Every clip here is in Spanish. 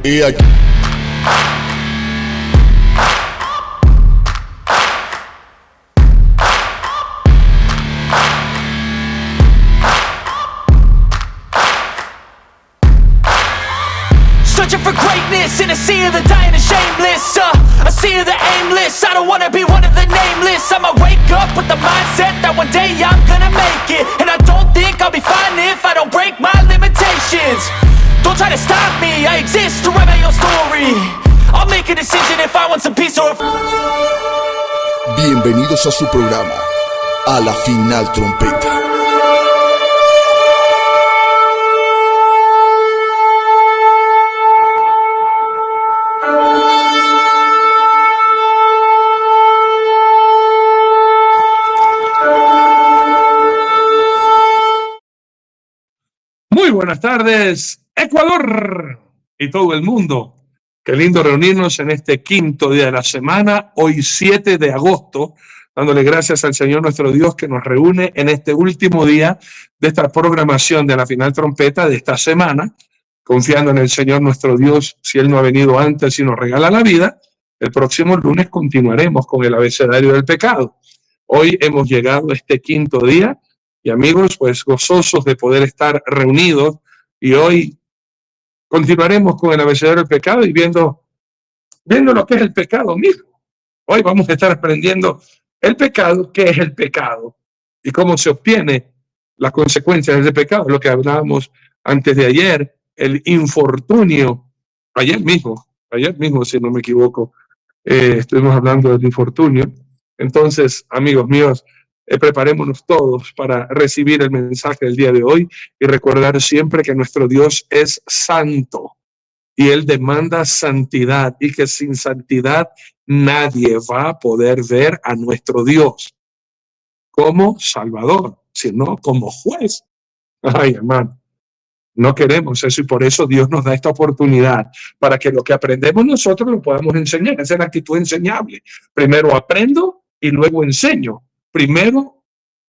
Y aquí. Searching for greatness in a sea of the dying and shameless, a sea of the aimless. I don't wanna be one of the nameless. I'ma wake up with the mindset that one day I'm gonna make it, and I don't think I'll be fine if I don't break my limitations. Don't try to stop me, I exist to write my own story. I'll make a decision if I want some peace or Bienvenidos a su programa, A la Final Trompeta. Muy buenas tardes, Ecuador y todo el mundo. Qué lindo reunirnos en este quinto día de la semana, hoy 7 de agosto, dándole gracias al Señor nuestro Dios que nos reúne en este último día de esta programación de la Final Trompeta de esta semana, confiando en el Señor nuestro Dios. Si Él no ha venido antes y nos regala la vida, el próximo lunes continuaremos con el abecedario del pecado. Hoy hemos llegado a este quinto día. Y amigos, pues gozosos de poder estar reunidos, y hoy continuaremos con el abecedario del pecado y viendo lo que es el pecado mismo. Hoy vamos a estar aprendiendo el pecado, qué es el pecado y cómo se obtiene las consecuencias del pecado, lo que hablábamos antes de ayer, el infortunio, ayer mismo, si no me equivoco, estuvimos hablando del infortunio. Entonces, amigos míos, preparémonos todos para recibir el mensaje del día de hoy y recordar siempre que nuestro Dios es santo y Él demanda santidad, y que sin santidad nadie va a poder ver a nuestro Dios como Salvador, sino como juez. Ay, hermano, no queremos eso, y por eso Dios nos da esta oportunidad para que lo que aprendemos nosotros lo podamos enseñar. Esa es la actitud enseñable. Primero aprendo y luego enseño. Primero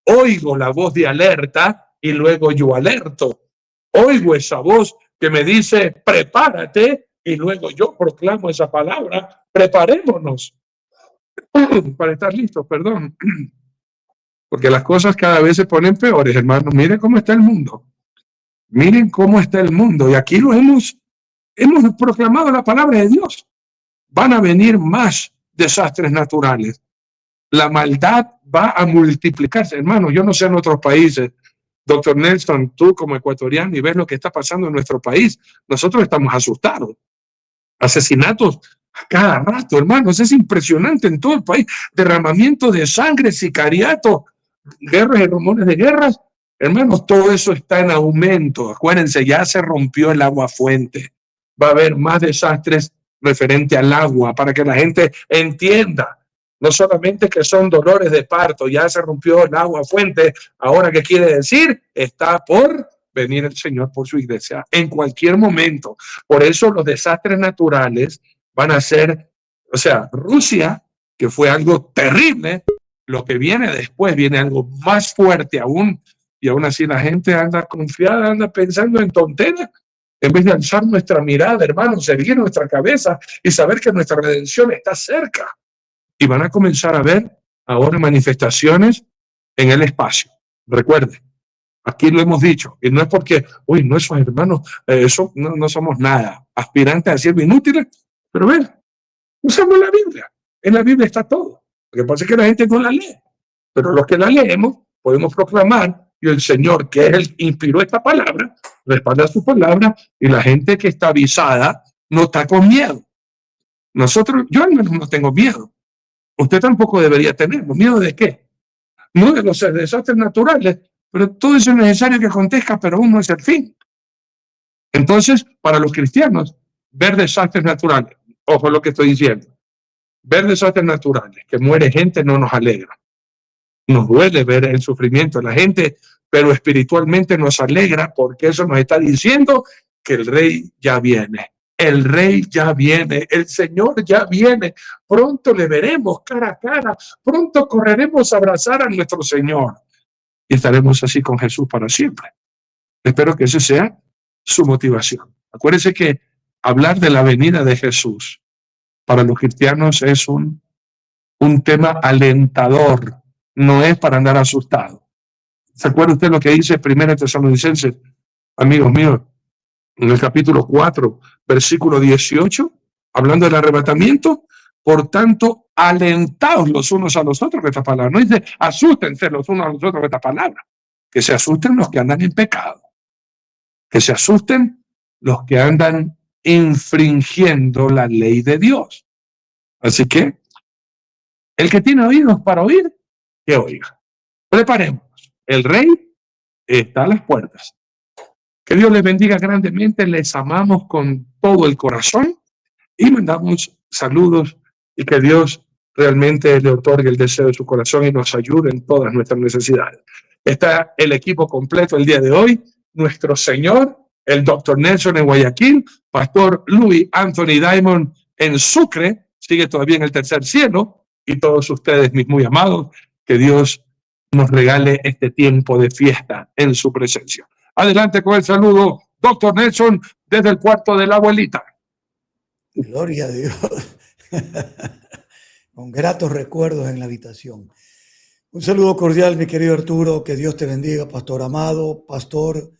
oigo la voz de alerta y luego yo alerto. Oigo esa voz que me dice prepárate y luego yo proclamo esa palabra. Preparémonos para estar listos, perdón. Porque las cosas cada vez se ponen peores, hermanos. Miren cómo está el mundo. Miren cómo está el mundo. Y aquí lo hemos proclamado la palabra de Dios. Van a venir más desastres naturales. La maldad va a multiplicarse. Hermano, yo no sé en otros países. Doctor Nelson, tú como ecuatoriano y ves lo que está pasando en nuestro país, nosotros estamos asustados. Asesinatos a cada rato, hermanos, es impresionante en todo el país. Derramamiento de sangre, sicariato, guerras y rumores de guerras. Hermanos, todo eso está en aumento. Acuérdense, ya se rompió el agua fuente. Va a haber más desastres referente al agua para que la gente entienda. No solamente que son dolores de parto, ya se rompió el agua fuente. Ahora, ¿qué quiere decir? Está por venir el Señor por su iglesia en cualquier momento. Por eso los desastres naturales van a ser, o sea, Rusia, que fue algo terrible, lo que viene después viene algo más fuerte aún, y aún así la gente anda confiada, anda pensando en tonteras, en vez de alzar nuestra mirada, hermanos, erguir nuestra cabeza y saber que nuestra redención está cerca. Y van a comenzar a ver ahora manifestaciones en el espacio. Recuerden, aquí lo hemos dicho, y no es porque, no, esos hermanos, no somos nada, aspirantes a ser inútiles, pero ven, usamos la Biblia. En la Biblia está todo. Lo que pasa es que la gente no la lee, pero los que la leemos podemos proclamar, y el Señor, que es el que inspiró esta palabra, respalda su palabra, y la gente que está avisada no está con miedo. Yo al menos no tengo miedo. Usted tampoco debería tener miedo. ¿De qué? No de los desastres naturales, pero todo eso es necesario que acontezca, pero aún no es el fin. Entonces, para los cristianos, ver desastres naturales, ojo lo que estoy diciendo, ver desastres naturales, que muere gente, no nos alegra. Nos duele ver el sufrimiento de la gente, pero espiritualmente nos alegra, porque eso nos está diciendo que el Rey ya viene. El Rey ya viene, el Señor ya viene. Pronto le veremos cara a cara, pronto correremos a abrazar a nuestro Señor y estaremos así con Jesús para siempre. Espero que esa sea su motivación. Acuérdense que hablar de la venida de Jesús para los cristianos es un tema alentador, no es para andar asustado. ¿Se acuerda usted lo que dice 1 Tesalonicenses, amigos míos, en el capítulo 4, versículo 18, hablando del arrebatamiento? Por tanto, alentaos los unos a los otros con esta palabra. No dice asústense los unos a los otros con esta palabra. Que se asusten los que andan en pecado. Que se asusten los que andan infringiendo la ley de Dios. Así que, el que tiene oídos para oír, que oiga. Preparémonos. El rey está a las puertas. Que Dios les bendiga grandemente. Les amamos con todo el corazón y mandamos saludos y que Dios realmente le otorgue el deseo de su corazón y nos ayude en todas nuestras necesidades. Está el equipo completo el día de hoy. Nuestro Señor, el Dr. Nelson en Guayaquil, Pastor Louis Anthony Diamond en Sucre, sigue todavía en el tercer cielo, y todos ustedes, mis muy amados, que Dios nos regale este tiempo de fiesta en su presencia. Adelante con el saludo, Dr. Nelson, desde el cuarto de la abuelita. Gloria a Dios. Con gratos recuerdos en la habitación. Un saludo cordial, mi querido Arturo. Que Dios te bendiga, pastor amado. Pastor,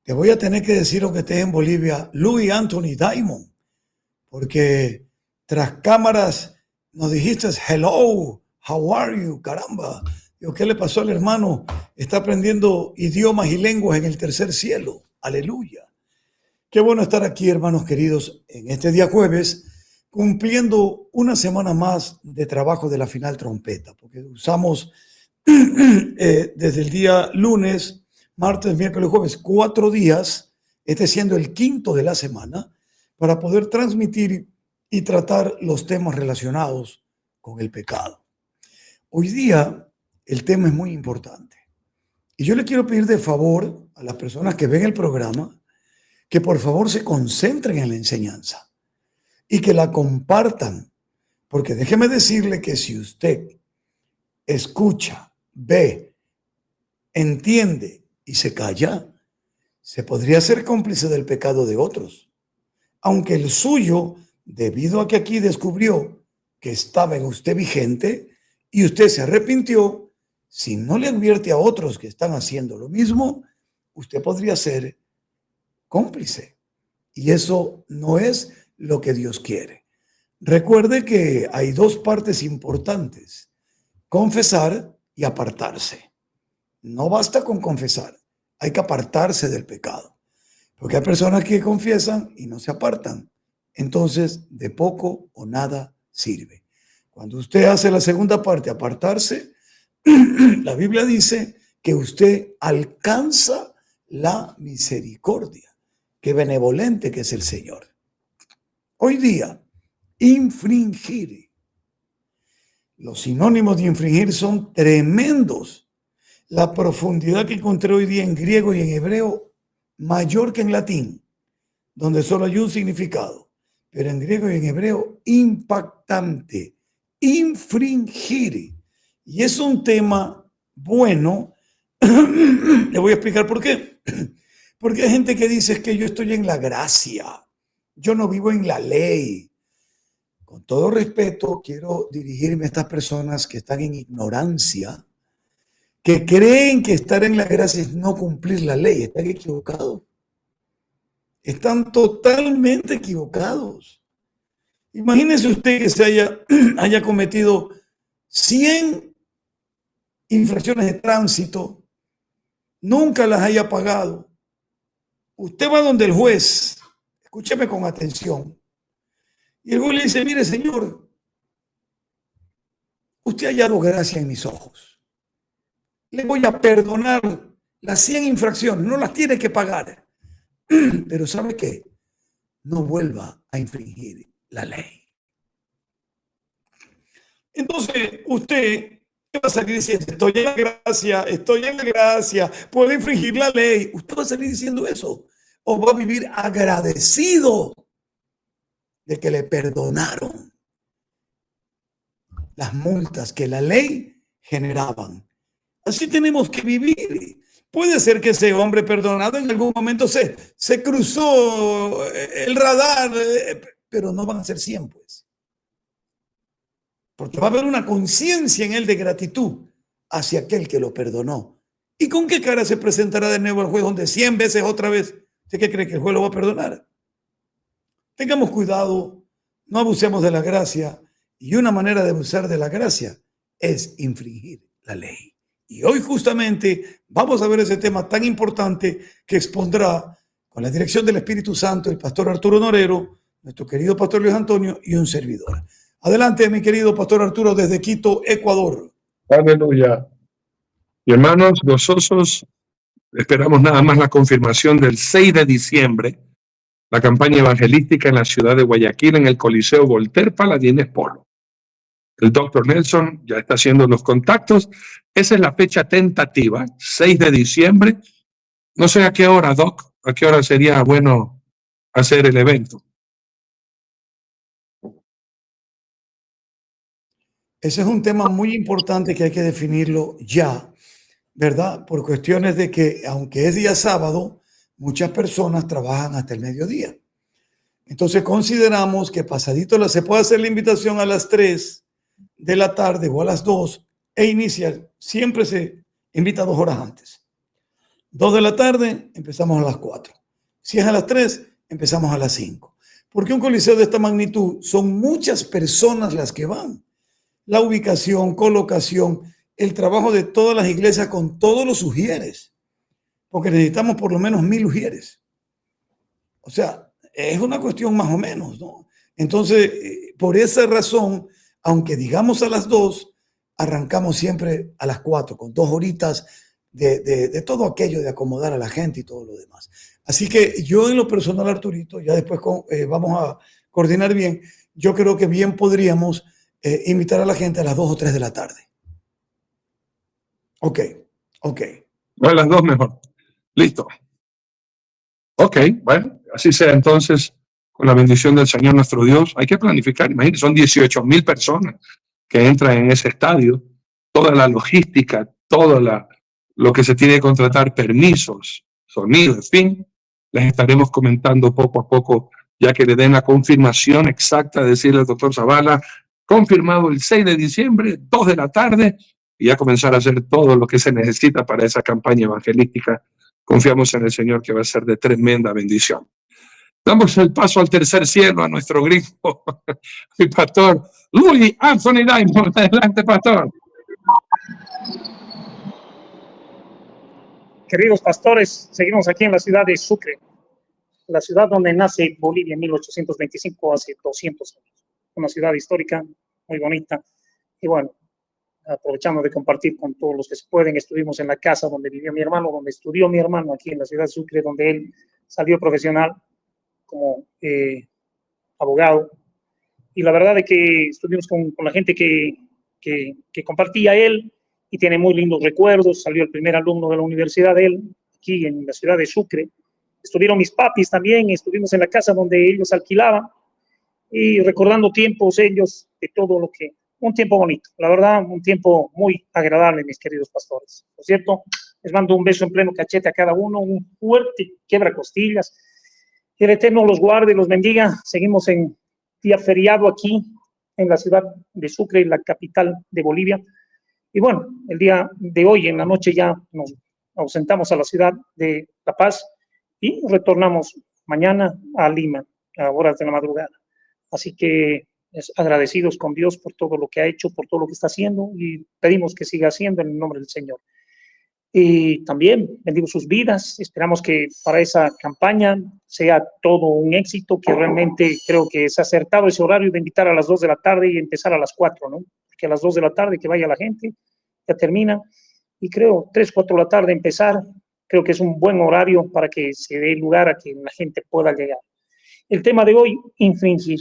te voy a tener que decir lo que estés en Bolivia, Louis Anthony Diamond, porque tras cámaras nos dijiste hello, how are you, caramba. Digo, ¿qué le pasó al hermano? Está aprendiendo idiomas y lenguas en el tercer cielo. Aleluya. Qué bueno estar aquí, hermanos queridos, en este día jueves, cumpliendo una semana más de trabajo de la final trompeta, porque usamos desde el día lunes, martes, miércoles, jueves, 4 días, este siendo el quinto de la semana, para poder transmitir y tratar los temas relacionados con el pecado. Hoy día el tema es muy importante y yo le quiero pedir de favor a las personas que ven el programa que por favor se concentren en la enseñanza y que la compartan, porque déjeme decirle que si usted escucha, ve, entiende y se calla, se podría ser cómplice del pecado de otros, aunque el suyo, debido a que aquí descubrió que estaba en usted vigente y usted se arrepintió, si no le advierte a otros que están haciendo lo mismo, usted podría ser cómplice. Y eso no es lo que Dios quiere. Recuerde que hay 2 partes importantes: confesar y apartarse. No basta con confesar, hay que apartarse del pecado. Porque hay personas que confiesan y no se apartan. Entonces, de poco o nada sirve. Cuando usted hace la segunda parte, apartarse, la Biblia dice que usted alcanza la misericordia. Qué benevolente que es el Señor. Hoy día, infringir. Los sinónimos de infringir son tremendos. La profundidad que encontré hoy día en griego y en hebreo, mayor que en latín, donde solo hay un significado. Pero en griego y en hebreo, impactante. Infringir. Y es un tema bueno. Le voy a explicar por qué. Porque hay gente que dice que yo estoy en la gracia, yo no vivo en la ley. Con todo respeto, quiero dirigirme a estas personas que están en ignorancia, que creen que estar en la gracia es no cumplir la ley. Están equivocados. Están totalmente equivocados. Imagínese usted que haya cometido 100 infracciones de tránsito, nunca las haya pagado. Usted va donde el juez, escúcheme con atención, y el juez le dice: mire, señor, usted ha hallado gracia en mis ojos. Le voy a perdonar las 100 infracciones, no las tiene que pagar. Pero ¿sabe qué? No vuelva a infringir la ley. Entonces, usted va a salir diciendo: estoy en la gracia, puedo infringir la ley. Usted va a salir diciendo eso, o va a vivir agradecido de que le perdonaron las multas que la ley generaban. Así tenemos que vivir. Puede ser que ese hombre perdonado en algún momento se cruzó el radar, pero no van a ser 100, pues. Porque va a haber una conciencia en él de gratitud hacia aquel que lo perdonó. ¿Y con qué cara se presentará de nuevo al juez donde 100 veces otra vez? ¿Usted qué cree que el juez lo va a perdonar? Tengamos cuidado, no abusemos de la gracia, y una manera de abusar de la gracia es infringir la ley. Y hoy justamente vamos a ver ese tema tan importante que expondrá con la dirección del Espíritu Santo el pastor Arturo Norero, nuestro querido pastor Luis Antonio y un servidor. Adelante, mi querido pastor Arturo, desde Quito, Ecuador. Aleluya. Y hermanos, gozosos, esperamos nada más la confirmación del 6 de diciembre, la campaña evangelística en la ciudad de Guayaquil, en el Coliseo Voltaire Paladines Polo. El doctor Nelson ya está haciendo los contactos. Esa es la fecha tentativa, 6 de diciembre. No sé a qué hora, Doc, a qué hora sería bueno hacer el evento. Ese es un tema muy importante que hay que definirlo ya, ¿verdad? Por cuestiones de que, aunque es día sábado, muchas personas trabajan hasta el mediodía. Entonces consideramos que pasadito se puede hacer la invitación a las 3 de la tarde o a las 2 e iniciar. Siempre se invita 2 horas antes. 2 de la tarde, empezamos a las 4. Si es a las 3, empezamos a las 5. Porque un coliseo de esta magnitud son muchas personas las que van. La ubicación, colocación, el trabajo de todas las iglesias con todos los ujieres. Porque necesitamos por lo menos 1000 ujieres. O sea, es una cuestión más o menos, ¿no? Entonces, por esa razón, aunque digamos a las 2, arrancamos siempre a las 4, con 2 horitas de todo aquello de acomodar a la gente y todo lo demás. Así que yo en lo personal, Arturito, ya después vamos a coordinar bien, yo creo que bien podríamos invitar a la gente a las 2 o 3 de la tarde. Ok. A las 2 mejor. Listo. Ok, bueno, así sea entonces, con la bendición del Señor nuestro Dios. Hay que planificar, imagínense, son 18,000 personas que entran en ese estadio, toda la logística, lo que se tiene que contratar, permisos, sonido, en fin, les estaremos comentando poco a poco, ya que le den la confirmación exacta, decirle al doctor Zavala, confirmado el 6 de diciembre, 2 de la tarde, y ya comenzar a hacer todo lo que se necesita para esa campaña evangelística. Confiamos en el Señor que va a ser de tremenda bendición. Damos el paso al tercer cielo a nuestro gringo, el pastor Louis Anthony Diamond. Adelante, pastor. Queridos pastores, seguimos aquí en la ciudad de Sucre, la ciudad donde nace Bolivia en 1825, hace 200 años. Una ciudad histórica, muy bonita. Y bueno, aprovechando de compartir con todos los que se pueden, estuvimos en la casa donde vivió mi hermano, donde estudió mi hermano, aquí en la ciudad de Sucre, donde él salió profesional como abogado. Y la verdad es que estuvimos con la gente que compartía él, y tiene muy lindos recuerdos. Salió el primer alumno de la universidad de él, aquí en la ciudad de Sucre. Estuvieron mis papis también, estuvimos en la casa donde ellos alquilaban, y recordando tiempos ellos de todo lo que... Un tiempo bonito, la verdad, un tiempo muy agradable, mis queridos pastores. ¿No es cierto? Les mando un beso en pleno cachete a cada uno, un fuerte quebracostillas. Que el Eterno los guarde y los bendiga. Seguimos en día feriado aquí, en la ciudad de Sucre, la capital de Bolivia. Y bueno, el día de hoy, en la noche, ya nos ausentamos a la ciudad de La Paz y retornamos mañana a Lima, a horas de la madrugada. Así que agradecidos con Dios por todo lo que ha hecho, por todo lo que está haciendo, y pedimos que siga haciendo en el nombre del Señor. Y también bendigo sus vidas. Esperamos que para esa campaña sea todo un éxito, que realmente creo que es acertado ese horario de invitar a las 2 de la tarde y empezar a las 4, ¿no? Que a las 2 de la tarde que vaya la gente, ya termina, y creo 3, 4 de la tarde empezar, creo que es un buen horario para que se dé lugar a que la gente pueda llegar. El tema de hoy, infringir.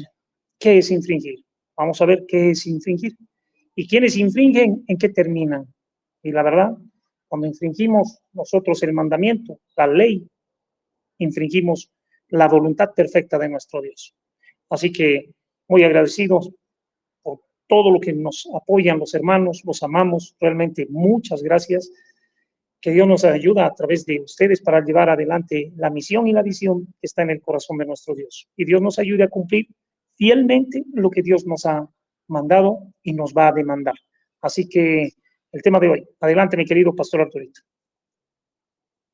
¿Qué es infringir? Vamos a ver qué es infringir. Y quienes infringen, ¿en qué terminan? Y la verdad, cuando infringimos nosotros el mandamiento, la ley, infringimos la voluntad perfecta de nuestro Dios. Así que muy agradecidos por todo lo que nos apoyan los hermanos, los amamos, realmente muchas gracias. que Dios nos ayuda a través de ustedes para llevar adelante la misión y la visión que está en el corazón de nuestro Dios. Y Dios nos ayude a cumplir fielmente lo que Dios nos ha mandado y nos va a demandar. Así que el tema de hoy. Adelante, mi querido pastor Arturito.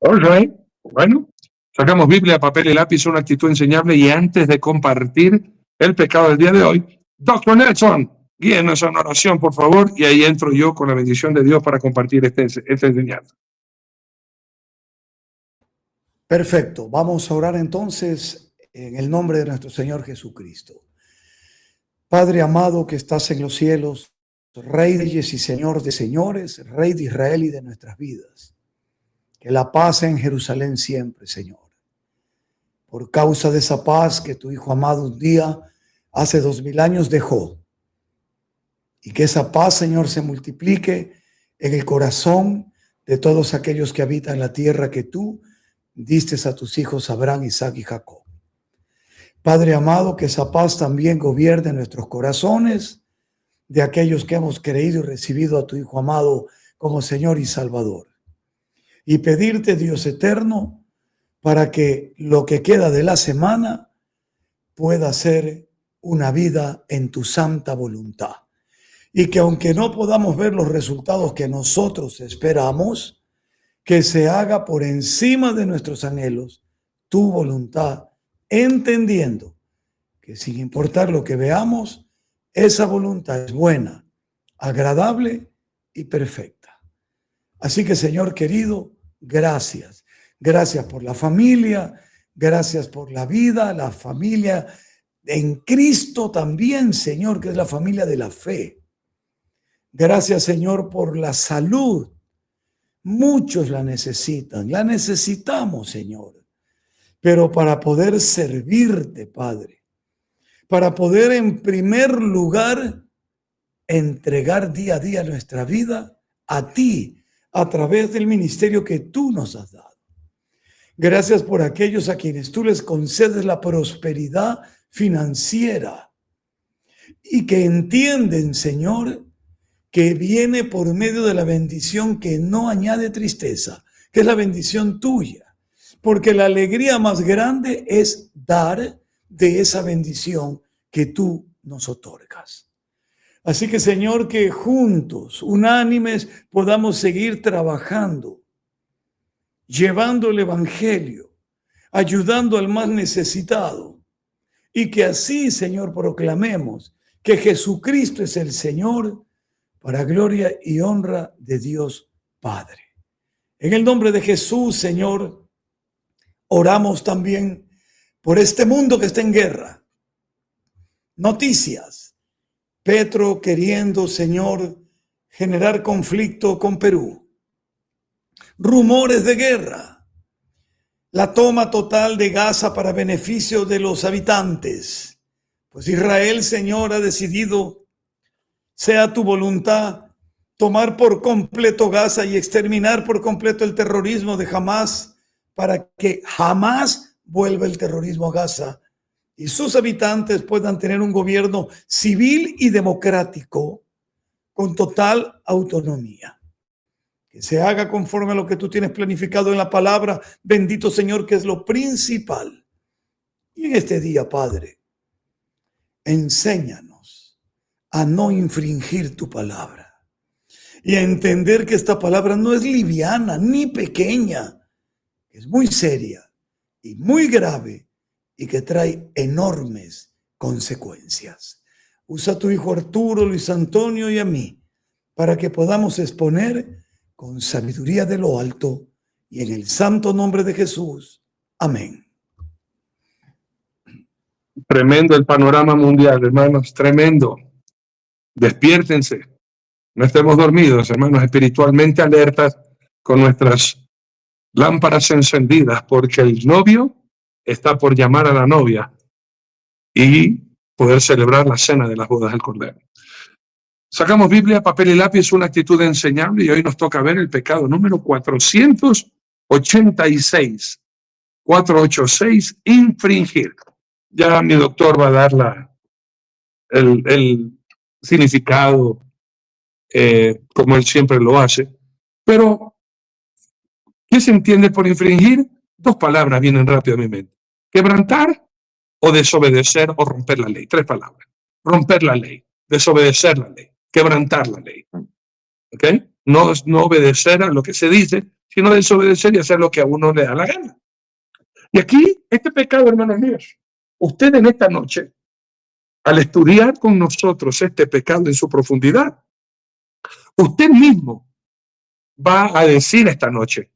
All right. Bueno, sacamos Biblia, papel y lápiz, una actitud enseñable. Y antes de compartir el pecado del día de hoy, Dr. Nelson, guíenos en oración, por favor. Y ahí entro yo con la bendición de Dios para compartir esta enseñanza. Perfecto. Vamos a orar entonces en el nombre de nuestro Señor Jesucristo. Padre amado que estás en los cielos, Rey de reyes y Señor de señores, Rey de Israel y de nuestras vidas. Que la paz en Jerusalén siempre, Señor. Por causa de esa paz que tu Hijo amado un día, hace 2000 años, dejó. Y que esa paz, Señor, se multiplique en el corazón de todos aquellos que habitan la tierra que tú diste a tus hijos Abraham, Isaac y Jacob. Padre amado, que esa paz también gobierne nuestros corazones de aquellos que hemos creído y recibido a tu Hijo amado como Señor y Salvador. Y pedirte, Dios eterno, para que lo que queda de la semana pueda ser una vida en tu santa voluntad. Y que aunque no podamos ver los resultados que nosotros esperamos, que se haga por encima de nuestros anhelos tu voluntad, entendiendo que sin importar lo que veamos, esa voluntad es buena, agradable y perfecta. Así que, Señor querido, gracias. Gracias por la familia, gracias por la vida, la familia en Cristo también, Señor, que es la familia de la fe. Gracias, Señor, por la salud. Muchos la necesitan, la necesitamos, Señor. Pero para poder servirte, Padre, para poder en primer lugar entregar día a día nuestra vida a ti, a través del ministerio que tú nos has dado. Gracias por aquellos a quienes tú les concedes la prosperidad financiera y que entienden, Señor, que viene por medio de la bendición que no añade tristeza, que es la bendición tuya, porque la alegría más grande es dar de esa bendición que tú nos otorgas. Así que, Señor, que juntos, unánimes, podamos seguir trabajando, llevando el evangelio, ayudando al más necesitado, y que así, Señor, proclamemos que Jesucristo es el Señor, para gloria y honra de Dios Padre. En el nombre de Jesús, Señor, oramos también por este mundo que está en guerra. Noticias. Petro queriendo, Señor, generar conflicto con Perú. Rumores de guerra. La toma total de Gaza para beneficio de los habitantes. Pues Israel, Señor, ha decidido, sea tu voluntad, tomar por completo Gaza y exterminar por completo el terrorismo de Hamás, para que jamás vuelva el terrorismo a Gaza y sus habitantes puedan tener un gobierno civil y democrático con total autonomía. Que se haga conforme a lo que tú tienes planificado en la palabra, bendito Señor, que es lo principal. Y en este día, Padre, enséñanos a no infringir tu palabra y a entender que esta palabra no es liviana ni pequeña, es muy seria y muy grave y que trae enormes consecuencias. Usa a tu hijo Arturo, Luis Antonio y a mí para que podamos exponer con sabiduría de lo alto y en el santo nombre de Jesús. Amén. Tremendo el panorama mundial, hermanos, tremendo. Despiértense. No estemos dormidos, hermanos, espiritualmente alertas con nuestras lámparas encendidas, porque el novio está por llamar a la novia y poder celebrar la cena de las bodas del Cordero. Sacamos Biblia, papel y lápiz, una actitud enseñable, y hoy nos toca ver el pecado número 486. 486, infringir. Ya mi doctor va a dar el significado como él siempre lo hace, pero ¿Qué se entiende por infringir? Dos palabras vienen rápido a mi mente. Quebrantar o desobedecer o romper la ley. Tres palabras. Romper la ley, desobedecer la ley, quebrantar la ley. ¿Ok? No obedecer a lo que se dice, sino desobedecer y hacer lo que a uno le da la gana. Y aquí, este pecado, hermanos míos, usted en esta noche, al estudiar con nosotros este pecado en su profundidad, usted mismo va a decir esta noche,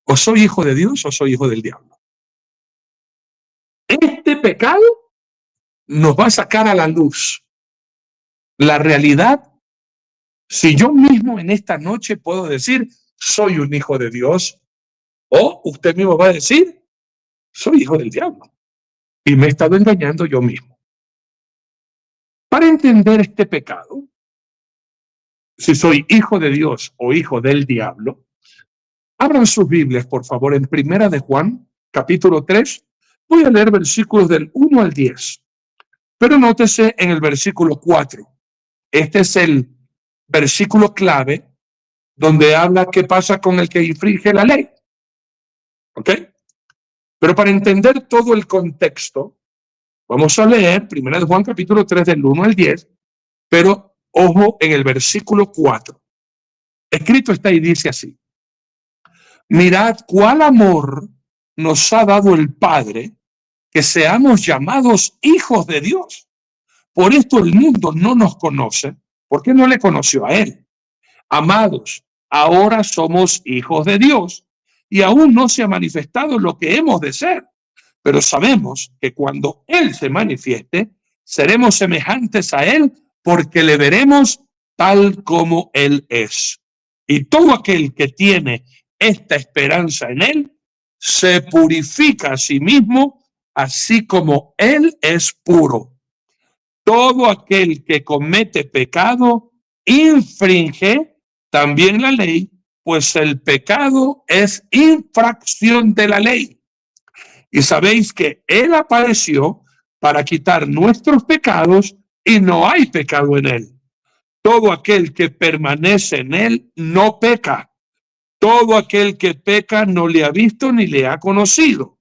o soy hijo de Dios o soy hijo del diablo. Este pecado nos va a sacar a la luz la realidad. Si yo mismo en esta noche puedo decir, soy un hijo de Dios, o usted mismo va a decir, soy hijo del diablo. Y me he estado engañando yo mismo. Para entender este pecado, si soy hijo de Dios o hijo del diablo, abran sus Biblias, por favor, en Primera de Juan, capítulo 3. Voy a leer versículos del 1 al 10. Pero nótese en el versículo 4. Este es el versículo clave donde habla qué pasa con el que infringe la ley. ¿Ok? Pero para entender todo el contexto, vamos a leer 1 de Juan capítulo 3 del 1 al 10, pero ojo en el versículo 4. Escrito está y dice así: mirad cuál amor nos ha dado el Padre, que seamos llamados hijos de Dios. Por esto el mundo no nos conoce, porque no le conoció a Él. Amados, ahora somos hijos de Dios, y aún no se ha manifestado lo que hemos de ser. Pero sabemos que cuando Él se manifieste, seremos semejantes a Él, porque le veremos tal como Él es. Y todo aquel que tiene esta esperanza en Él, se purifica a sí mismo, así como Él es puro. Todo aquel que comete pecado, infringe también la ley, pues el pecado es infracción de la ley. Y sabéis que Él apareció para quitar nuestros pecados y no hay pecado en Él. Todo aquel que permanece en Él no peca. Todo aquel que peca no le ha visto ni le ha conocido.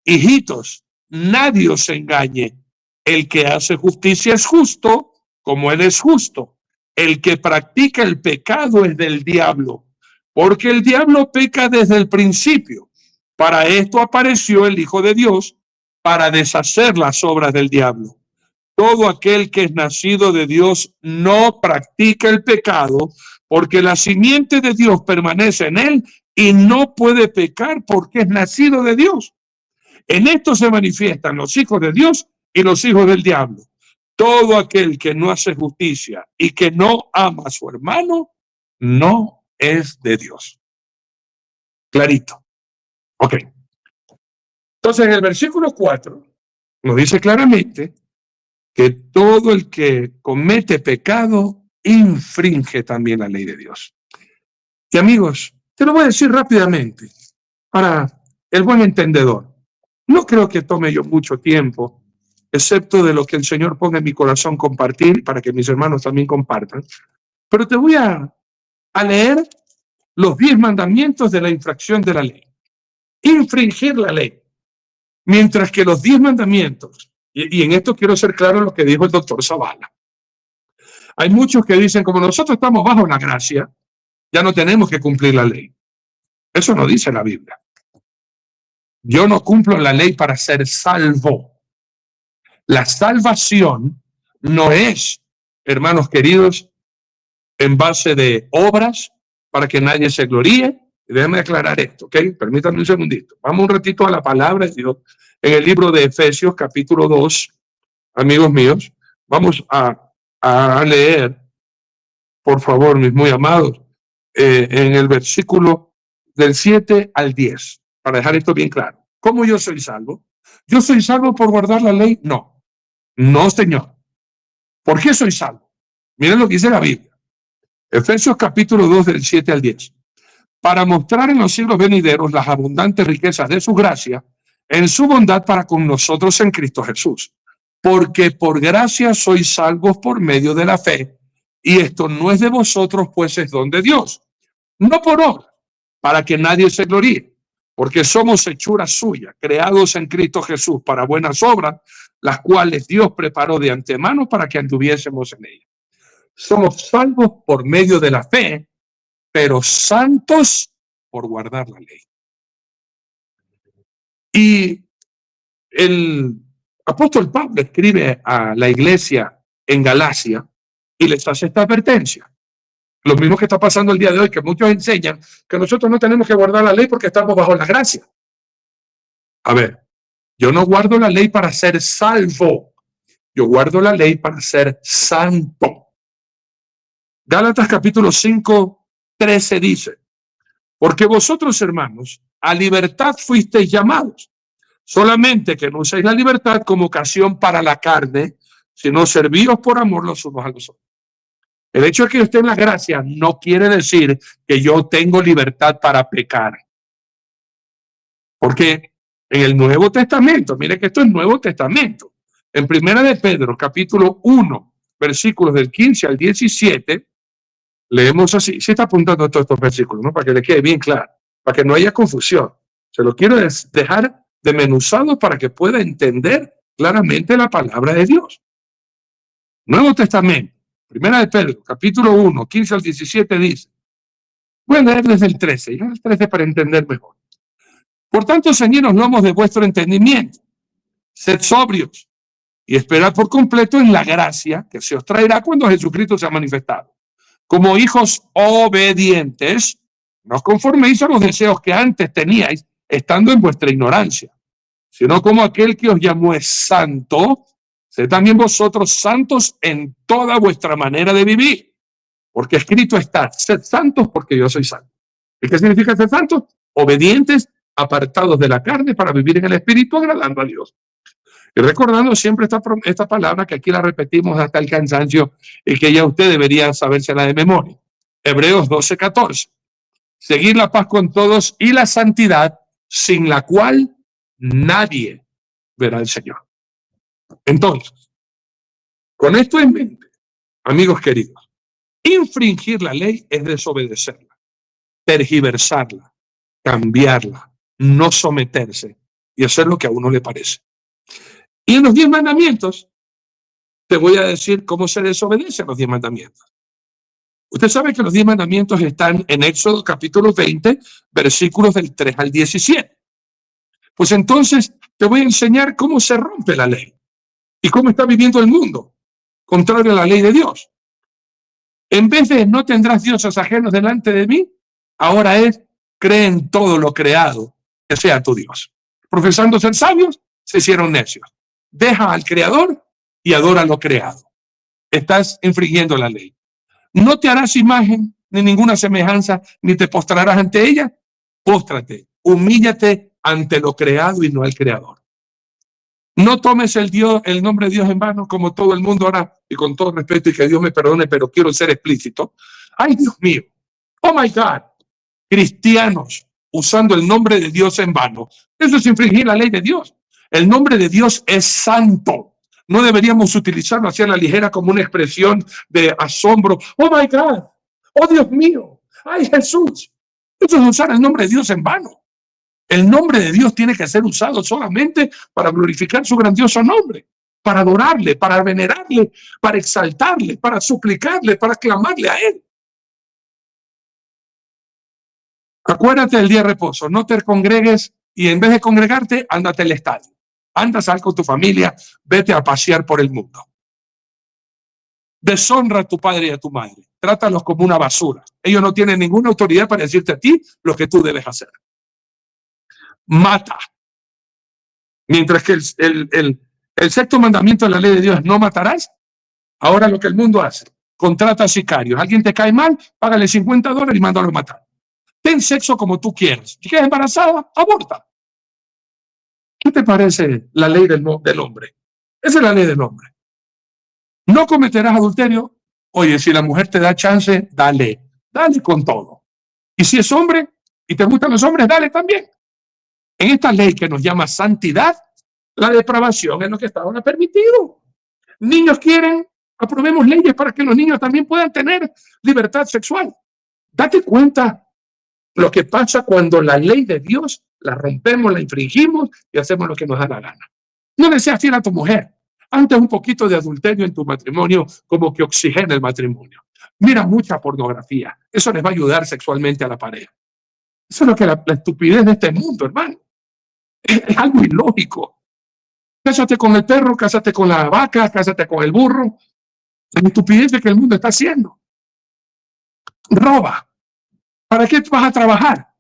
Hijitos, nadie os engañe. El que hace justicia es justo, como Él es justo. El que practica el pecado es del diablo, porque el diablo peca desde el principio. Para esto apareció el Hijo de Dios, para deshacer las obras del diablo. Todo aquel que es nacido de Dios no practica el pecado, porque la simiente de Dios permanece en él y no puede pecar porque es nacido de Dios. En esto se manifiestan los hijos de Dios y los hijos del diablo. Todo aquel que no hace justicia y que no ama a su hermano, no es de Dios. Clarito. Ok. Entonces, en el versículo 4 nos dice claramente que todo el que comete pecado infringe también la ley de Dios. Y amigos, te lo voy a decir rápidamente para el buen entendedor. No creo que tome yo mucho tiempo, excepto de lo que el Señor ponga en mi corazón compartir, para que mis hermanos también compartan. Pero te voy a leer los 10 mandamientos de la infracción de la ley. Infringir la ley. Mientras que los 10 mandamientos, y en esto quiero ser claro en lo que dijo el doctor Zavala. Hay muchos que dicen, como nosotros estamos bajo la gracia, ya no tenemos que cumplir la ley. Eso no dice la Biblia. Yo no cumplo la ley para ser salvo. La salvación no es, hermanos queridos, en base de obras para que nadie se gloríe. Déjenme aclarar esto, ¿ok? Permítanme un segundito. Vamos un ratito a la palabra de Dios. En el libro de Efesios, capítulo 2, amigos míos, vamos a leer, por favor, mis muy amados, en el versículo del 7 al 10, para dejar esto bien claro. ¿Cómo yo soy salvo? ¿Yo soy salvo por guardar la ley? No. No, Señor. ¿Por qué soy salvo? Miren lo que dice la Biblia. Efesios capítulo 2, del 7 al 10. Para mostrar en los siglos venideros las abundantes riquezas de su gracia, en su bondad para con nosotros en Cristo Jesús. Porque por gracia sois salvos por medio de la fe, y esto no es de vosotros, pues es don de Dios. No por obra, para que nadie se gloríe, porque somos hechura suya, creados en Cristo Jesús para buenas obras, las cuales Dios preparó de antemano para que anduviésemos en ellas. Somos salvos por medio de la fe, pero santos por guardar la ley. Y el apóstol Pablo escribe a la iglesia en Galacia y les hace esta advertencia. Lo mismo que está pasando el día de hoy, que muchos enseñan que nosotros no tenemos que guardar la ley porque estamos bajo la gracia. A ver, yo no guardo la ley para ser salvo, yo guardo la ley para ser santo. Gálatas capítulo 5, 13 dice: porque vosotros, hermanos, a libertad fuisteis llamados, solamente que no uséis la libertad como ocasión para la carne, sino servíos por amor los unos a los otros. El hecho de que yo esté en la gracia no quiere decir que yo tengo libertad para pecar. Porque en el Nuevo Testamento, mire que esto es Nuevo Testamento, en Primera de Pedro, capítulo 1, versículos del 15 al 17, leemos así. Sí está apuntando todos estos versículos, ¿no? Para que le quede bien claro, para que no haya confusión. Se lo quiero dejar desmenuzado para que pueda entender claramente la palabra de Dios. Nuevo Testamento, Primera de Pedro, capítulo 1, 15 al 17 dice, voy a leer desde el 13, ya el 13 para entender mejor. Por tanto, ceñiros lomos de vuestro entendimiento, sed sobrios y esperad por completo en la gracia que se os traerá cuando Jesucristo sea manifestado. Como hijos obedientes, no os conforméis a los deseos que antes teníais, estando en vuestra ignorancia, sino como aquel que os llamó es santo, sed también vosotros santos en toda vuestra manera de vivir, porque escrito está, sed santos porque yo soy santo. ¿Y qué significa ser santos? Obedientes, apartados de la carne para vivir en el Espíritu, agradando a Dios. Y recordando siempre esta palabra que aquí la repetimos hasta el cansancio y que ya usted debería sabérsela de memoria. Hebreos 12:14. Seguir la paz con todos y la santidad, sin la cual nadie verá al Señor. Entonces, con esto en mente, amigos queridos, infringir la ley es desobedecerla, tergiversarla, cambiarla, no someterse y hacer lo que a uno le parece. Y en los 10 mandamientos, te voy a decir cómo se desobedecen los 10 mandamientos. Usted sabe que los 10 mandamientos están en Éxodo capítulo 20, versículos del 3 al 17. Pues entonces te voy a enseñar cómo se rompe la ley y cómo está viviendo el mundo, contrario a la ley de Dios. En vez de no tendrás dioses ajenos delante de mí, ahora es cree en todo lo creado, que sea tu Dios. Profesando ser sabios, se hicieron necios. Deja al Creador y adora lo creado. Estás infringiendo la ley. No te harás imagen ni ninguna semejanza, ni te postrarás ante ella. Póstrate, humíllate ante lo creado y no al Creador. No tomes el nombre de Dios en vano, como todo el mundo hará, y con todo respeto y que Dios me perdone, pero quiero ser explícito. Ay, Dios mío, oh my God, cristianos usando el nombre de Dios en vano. Eso es infringir la ley de Dios. El nombre de Dios es santo. No deberíamos utilizarlo así a la ligera como una expresión de asombro. Oh my God, oh Dios mío, ay Jesús. Eso es usar el nombre de Dios en vano. El nombre de Dios tiene que ser usado solamente para glorificar su grandioso nombre, para adorarle, para venerarle, para exaltarle, para suplicarle, para clamarle a Él. Acuérdate del día de reposo, no te congregues y en vez de congregarte, ándate al estadio. Anda, sal con tu familia, vete a pasear por el mundo. Deshonra a tu padre y a tu madre. Trátalos como una basura. Ellos no tienen ninguna autoridad para decirte a ti lo que tú debes hacer. Mata. Mientras que el sexto mandamiento de la ley de Dios es no matarás, ahora lo que el mundo hace, contrata sicarios. Alguien te cae mal, págale $50 y mándalo a matar. Ten sexo como tú quieras. Si quedas embarazada, aborta. ¿Qué te parece la ley del hombre? Esa es la ley del hombre. No cometerás adulterio. Oye, si la mujer te da chance, dale con todo. Y si es hombre y te gustan los hombres, dale también. En esta ley que nos llama santidad, la depravación es lo que está ahora permitido. Niños quieren, aprobemos leyes para que los niños también puedan tener libertad sexual. Date cuenta lo que pasa cuando la ley de Dios la rompemos, la infringimos y hacemos lo que nos da la gana. No le seas fiel a tu mujer. Antes un poquito de adulterio en tu matrimonio como que oxigena el matrimonio. Mira mucha pornografía. Eso les va a ayudar sexualmente a la pareja. Eso es lo que la estupidez de este mundo, hermano. Es algo ilógico. Cásate con el perro, cásate con la vaca, cásate con el burro. La estupidez que el mundo está haciendo. Roba. ¿Para qué vas a trabajar?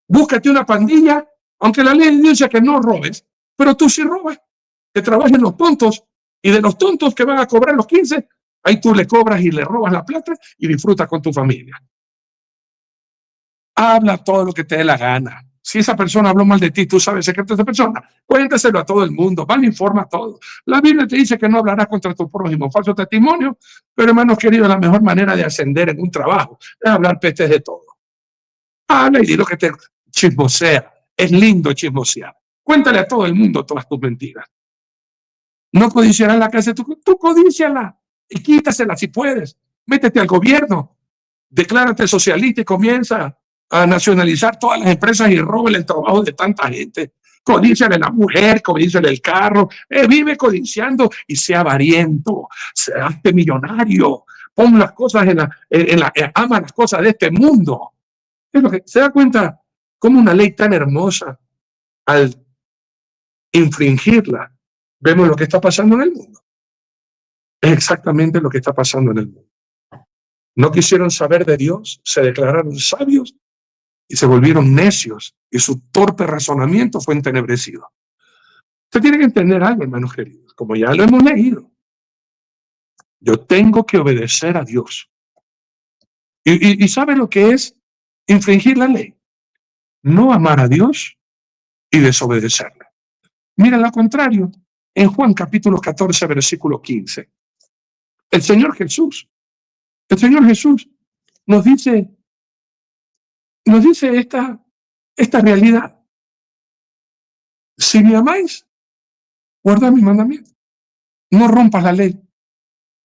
Búscate una pandilla, aunque la ley dice que no robes, pero tú sí robas. Que trabajen los tontos, y de los tontos que van a cobrar los 15, ahí tú le cobras y le robas la plata y disfrutas con tu familia. Habla todo lo que te dé la gana. Si esa persona habló mal de ti, tú sabes el secreto de esa persona, cuéntaselo a todo el mundo, vale, informa a todos. La Biblia te dice que no hablarás contra tu prójimo, falso testimonio, pero hermanos queridos, la mejor manera de ascender en un trabajo es hablar pestes de todo. Habla y di lo que te chismosea. Es lindo chismosear. Cuéntale a todo el mundo todas tus mentiras. No codiciarás la casa de tú codíciala y quítasela si puedes. Métete al gobierno, declárate socialista y comienza a nacionalizar todas las empresas y róbale el trabajo de tanta gente. Codíciale la mujer, codíciale el carro, vive codiciando y sea avariento, hazte millonario, pon las cosas ama las cosas de este mundo. Es lo que se da cuenta cómo una ley tan hermosa, al infringirla, vemos lo que está pasando en el mundo. Es exactamente lo que está pasando en el mundo. No quisieron saber de Dios, se declararon sabios y se volvieron necios y su torpe razonamiento fue entenebrecido. Usted tiene que entender algo, hermanos queridos, como ya lo hemos leído. Yo tengo que obedecer a Dios. ¿Y sabe lo que es infringir la ley? No amar a Dios y desobedecerle. Mira lo contrario, en Juan capítulo 14, versículo 15. El Señor Jesús nos dice esta realidad. Si me amáis, guardad mis mandamientos. No rompas la ley.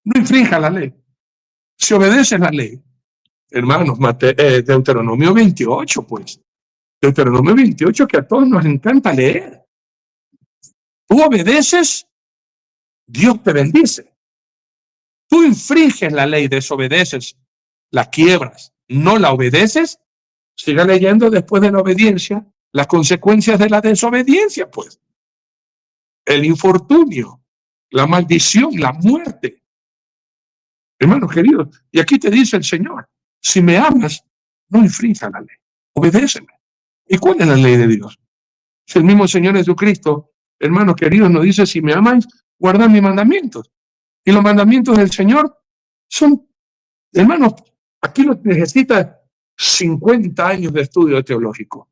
No infrinjas la ley. Si obedeces la ley, hermanos, Deuteronomio 28, pues. Deuteronomio 28, que a todos nos encanta leer. Tú obedeces, Dios te bendice. Tú infringes la ley, desobedeces, la quiebras, no la obedeces, siga leyendo después de la obediencia las consecuencias de la desobediencia, pues. El infortunio, la maldición, la muerte. Hermanos queridos, y aquí te dice el Señor, si me amas, no infrinjas la ley, obedéceme. ¿Y cuál es la ley de Dios? Si el mismo Señor Jesucristo, hermanos queridos, nos dice, si me amáis, guardad mis mandamientos. Y los mandamientos del Señor son, hermanos, aquí lo necesita 50 años de estudio teológico.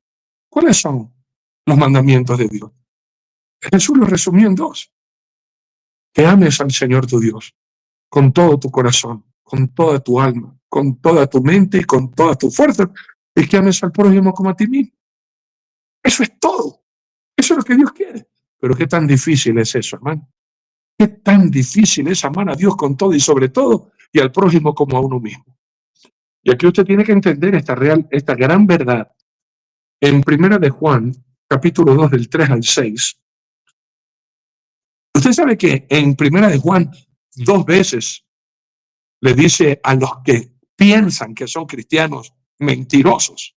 ¿Cuáles son los mandamientos de Dios? Jesús los resumió en 2. Que ames al Señor tu Dios con todo tu corazón, con toda tu alma, con toda tu mente y con toda tu fuerza, y que ames al prójimo como a ti mismo. Eso es todo. Eso es lo que Dios quiere. Pero qué tan difícil es eso, hermano. Qué tan difícil es amar a Dios con todo y sobre todo, y al prójimo como a uno mismo. Y aquí usted tiene que entender esta gran verdad. En 1 de Juan, capítulo 2, del 3 al 6, usted sabe que en 1 de Juan 2 veces le dice a los que piensan que son cristianos mentirosos.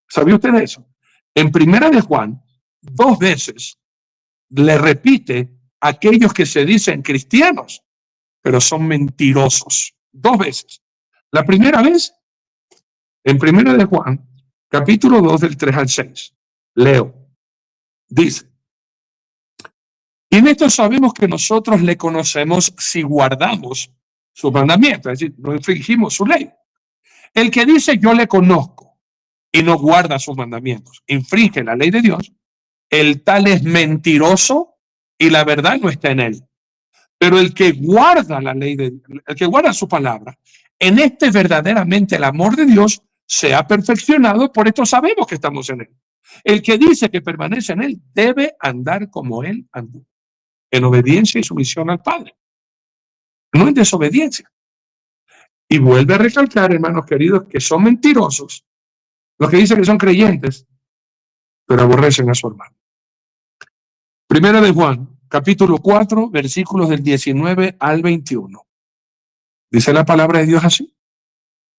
¿Sabía usted eso? En 1 de Juan 2 veces le repite a aquellos que se dicen cristianos, pero son mentirosos. 2 veces. La primera vez, en 1 de Juan, capítulo 2, del 3 al 6. Leo. Dice, y en esto sabemos que nosotros le conocemos si guardamos sus mandamientos, es decir, no infringimos su ley. El que dice yo le conozco y no guarda sus mandamientos, infringe la ley de Dios, el tal es mentiroso y la verdad no está en él. Pero el que guarda la ley el que guarda su palabra, en este verdaderamente el amor de Dios se ha perfeccionado, por esto sabemos que estamos en él. El que dice que permanece en él debe andar como él andó, en obediencia y sumisión al Padre, no en desobediencia. Y vuelve a recalcar, hermanos queridos, que son mentirosos Los que dicen que son creyentes, pero aborrecen a su hermano. Primera de Juan, capítulo 4, versículos del 19 al 21. Dice la palabra de Dios así: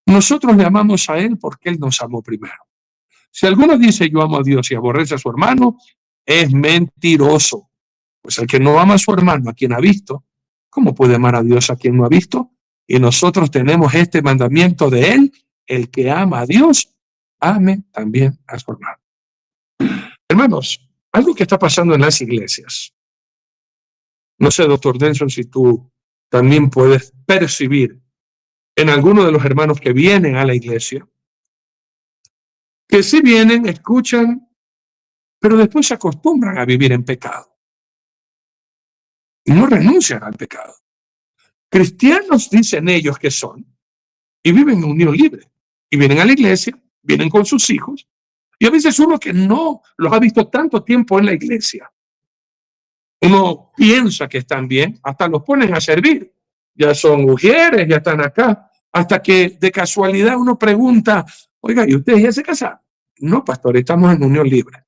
nosotros le amamos a Él porque Él nos amó primero. Si alguno dice yo amo a Dios y aborrece a su hermano, es mentiroso. Pues el que no ama a su hermano, a quien ha visto, ¿cómo puede amar a Dios a quien no ha visto? Y nosotros tenemos este mandamiento de Él: el que ama a Dios, ame también a su hermano. Hermanos, algo que está pasando en las iglesias. No sé, doctor Denson, si tú también puedes percibir en algunos de los hermanos que vienen a la iglesia, que sí vienen, escuchan, pero después se acostumbran a vivir en pecado. Y no renuncian al pecado. Cristianos dicen ellos que son, y viven en unión libre. Y vienen a la iglesia, vienen con sus hijos, y a veces uno que no los ha visto tanto tiempo en la iglesia, uno piensa que están bien, hasta los ponen a servir. Ya son mujeres, ya están acá, hasta que de casualidad uno pregunta, oiga, ¿y ustedes ya se casaron? No, pastor, estamos en unión libre.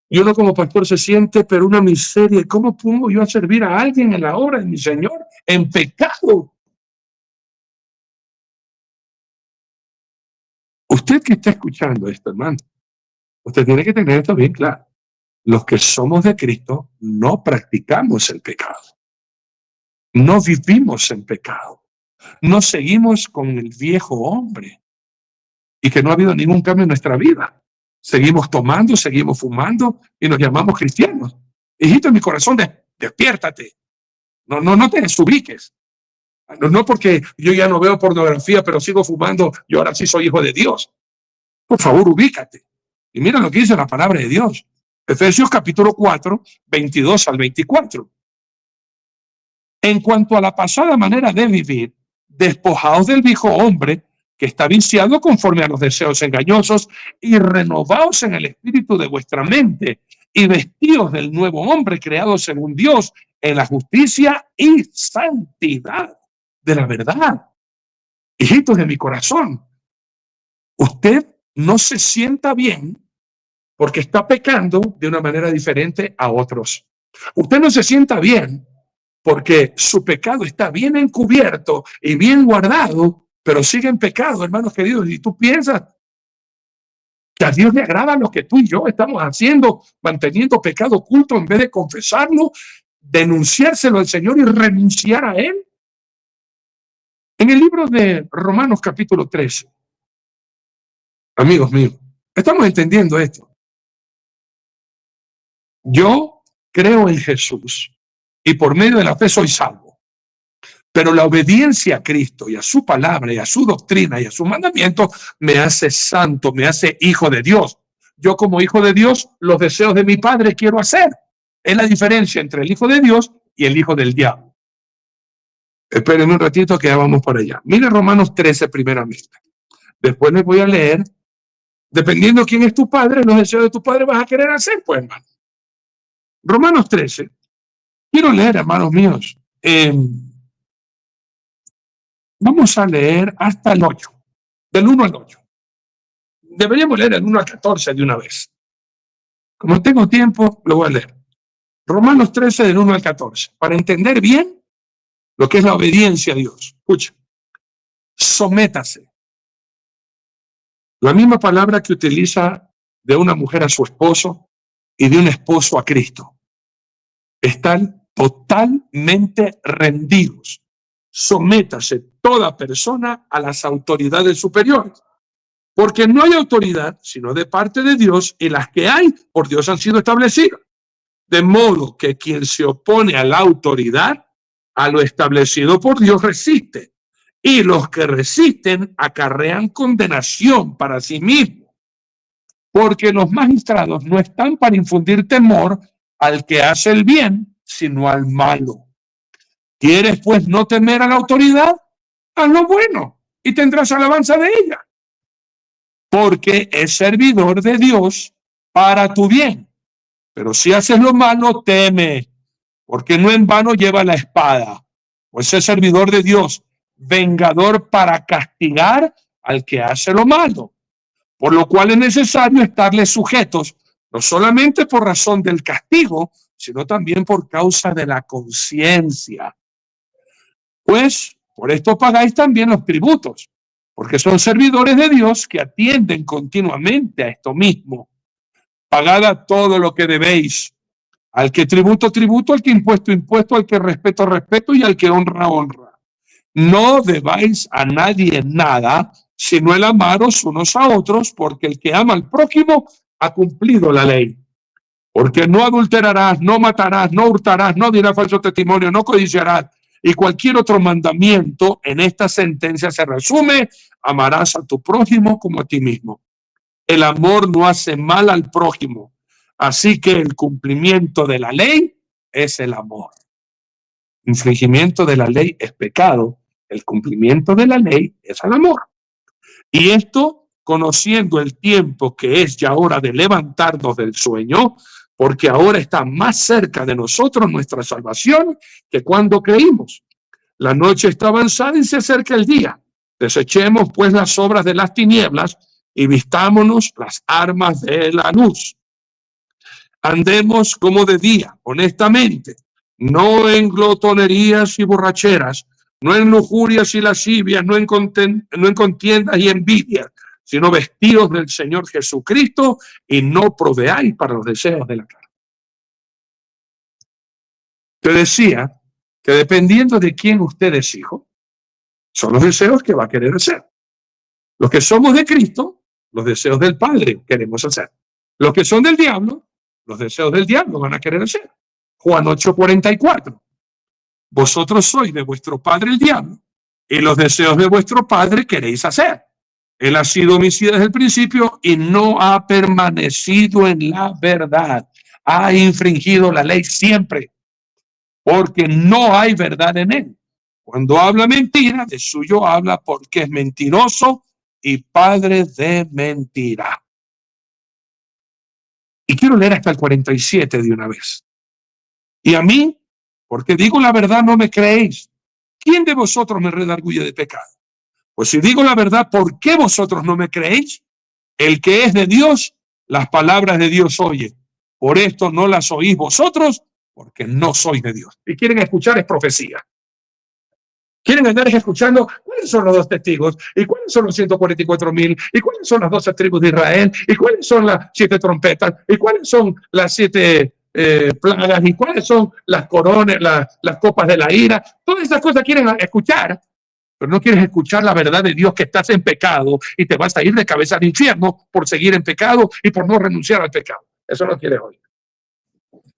Y uno como pastor se siente, pero una miseria. ¿Cómo pongo yo a servir a alguien en la obra de mi Señor en pecado? Usted que está escuchando esto, hermano, usted tiene que tener esto bien claro. Los que somos de Cristo no practicamos el pecado. No vivimos en pecado. No seguimos con el viejo hombre. Y que no ha habido ningún cambio en nuestra vida. Seguimos tomando, seguimos fumando y nos llamamos cristianos. Hijito, en mi corazón, despiértate. No te desubiques. No porque yo ya no veo pornografía, pero sigo fumando, yo ahora sí soy hijo de Dios. Por favor, ubícate. Y mira lo que dice la palabra de Dios. Efesios capítulo 4, 22 al 24. En cuanto a la pasada manera de vivir, despojaos del viejo hombre que está viciado conforme a los deseos engañosos, y renovaos en el espíritu de vuestra mente, y vestíos del nuevo hombre creado según Dios en la justicia y santidad de la verdad. Hijitos de mi corazón, usted no se sienta bien porque está pecando de una manera diferente a otros. Usted no se sienta bien porque su pecado está bien encubierto y bien guardado, pero sigue en pecado, hermanos queridos. Y tú piensas que a Dios le agrada lo que tú y yo estamos haciendo, manteniendo pecado oculto en vez de confesarlo, denunciárselo al Señor y renunciar a Él. En el libro de Romanos capítulo 13, amigos míos, estamos entendiendo esto. Yo creo en Jesús y por medio de la fe soy salvo. Pero la obediencia a Cristo y a su palabra y a su doctrina y a su mandamiento me hace santo, me hace hijo de Dios. Yo como hijo de Dios, los deseos de mi Padre quiero hacer. Es la diferencia entre el hijo de Dios y el hijo del diablo. Esperen un ratito que ya vamos para allá. Mire Romanos 13 primeramente. Después les voy a leer. Dependiendo quién es tu padre, los deseos de tu padre vas a querer hacer, pues, hermano. Romanos 13. Quiero leer, hermanos míos. Vamos a leer hasta el 8. Del 1 al 8. Deberíamos leer el 1 al 14 de una vez. Como tengo tiempo, lo voy a leer. Romanos 13 del 1 al 14. Para entender bien lo que es la obediencia a Dios. Escucha. Sométase. La misma palabra que utiliza de una mujer a su esposo y de un esposo a Cristo. Están totalmente rendidos. Sométase toda persona a las autoridades superiores. Porque no hay autoridad sino de parte de Dios, y las que hay por Dios han sido establecidas. De modo que quien se opone a la autoridad, a lo establecido por Dios, resiste. Y los que resisten acarrean condenación para sí mismos. Porque los magistrados no están para infundir temor al que hace el bien, sino al malo. ¿Quieres pues no temer a la autoridad? Haz lo bueno y tendrás alabanza de ella. Porque es servidor de Dios para tu bien. Pero si haces lo malo, teme, porque no en vano lleva la espada, pues es servidor de Dios, vengador para castigar al que hace lo malo. por lo cual es necesario estarles sujetos, no solamente por razón del castigo, sino también por causa de la conciencia. Pues por esto pagáis también los tributos, porque son servidores de Dios que atienden continuamente a esto mismo. Pagad todo lo que debéis. Al que tributo, tributo, al que impuesto, impuesto, al que respeto, respeto y al que honra, honra. No debáis a nadie nada, sino el amaros unos a otros, porque el que ama al prójimo ha cumplido la ley. Porque no adulterarás, no matarás, no hurtarás, no dirás falso testimonio, no codiciarás. Y cualquier otro mandamiento en esta sentencia se resume: amarás a tu prójimo como a ti mismo. El amor no hace mal al prójimo. Así que el cumplimiento de la ley es el amor. Infringimiento de la ley es pecado. El cumplimiento de la ley es el amor. Y esto, conociendo el tiempo que es ya hora de levantarnos del sueño, porque ahora está más cerca de nosotros nuestra salvación que cuando creímos. La noche está avanzada y se acerca el día. Desechemos pues las obras de las tinieblas y vistámonos las armas de la luz. Andemos como de día, honestamente, no en glotonerías y borracheras, no en lujurias y lascivias, no en contiendas y envidias, sino vestidos del Señor Jesucristo y no proveáis para los deseos de la carne. Te decía que dependiendo de quién usted es hijo, son los deseos que va a querer hacer. Los que somos de Cristo, los deseos del Padre queremos hacer. Los que son del diablo, los deseos del diablo van a querer hacer. Juan 8:44. Vosotros sois de vuestro padre el diablo, y los deseos de vuestro padre queréis hacer. Él ha sido homicida desde el principio y no ha permanecido en la verdad. Ha infringido la ley siempre, porque no hay verdad en él. Cuando habla mentira, de suyo habla porque es mentiroso y padre de mentira. Y quiero leer hasta el 47 de una vez. Y a mí, porque digo la verdad, no me creéis. ¿Quién de vosotros me redarguye de pecado? Pues si digo la verdad, ¿por qué vosotros no me creéis? El que es de Dios, las palabras de Dios oye. Por esto no las oís vosotros, porque no sois de Dios. Y quieren escuchar es profecía. Quieren andar escuchando cuáles son los dos testigos, y cuáles son los 144,000, y cuáles son las 12 tribus de Israel, y cuáles son las 7 trompetas, y cuáles son las 7 plagas, y cuáles son las coronas, las copas de la ira. Todas esas cosas quieren escuchar, pero no quieres escuchar la verdad de Dios, que estás en pecado y te vas a ir de cabeza al infierno por seguir en pecado y por no renunciar al pecado. Eso no quieres oír.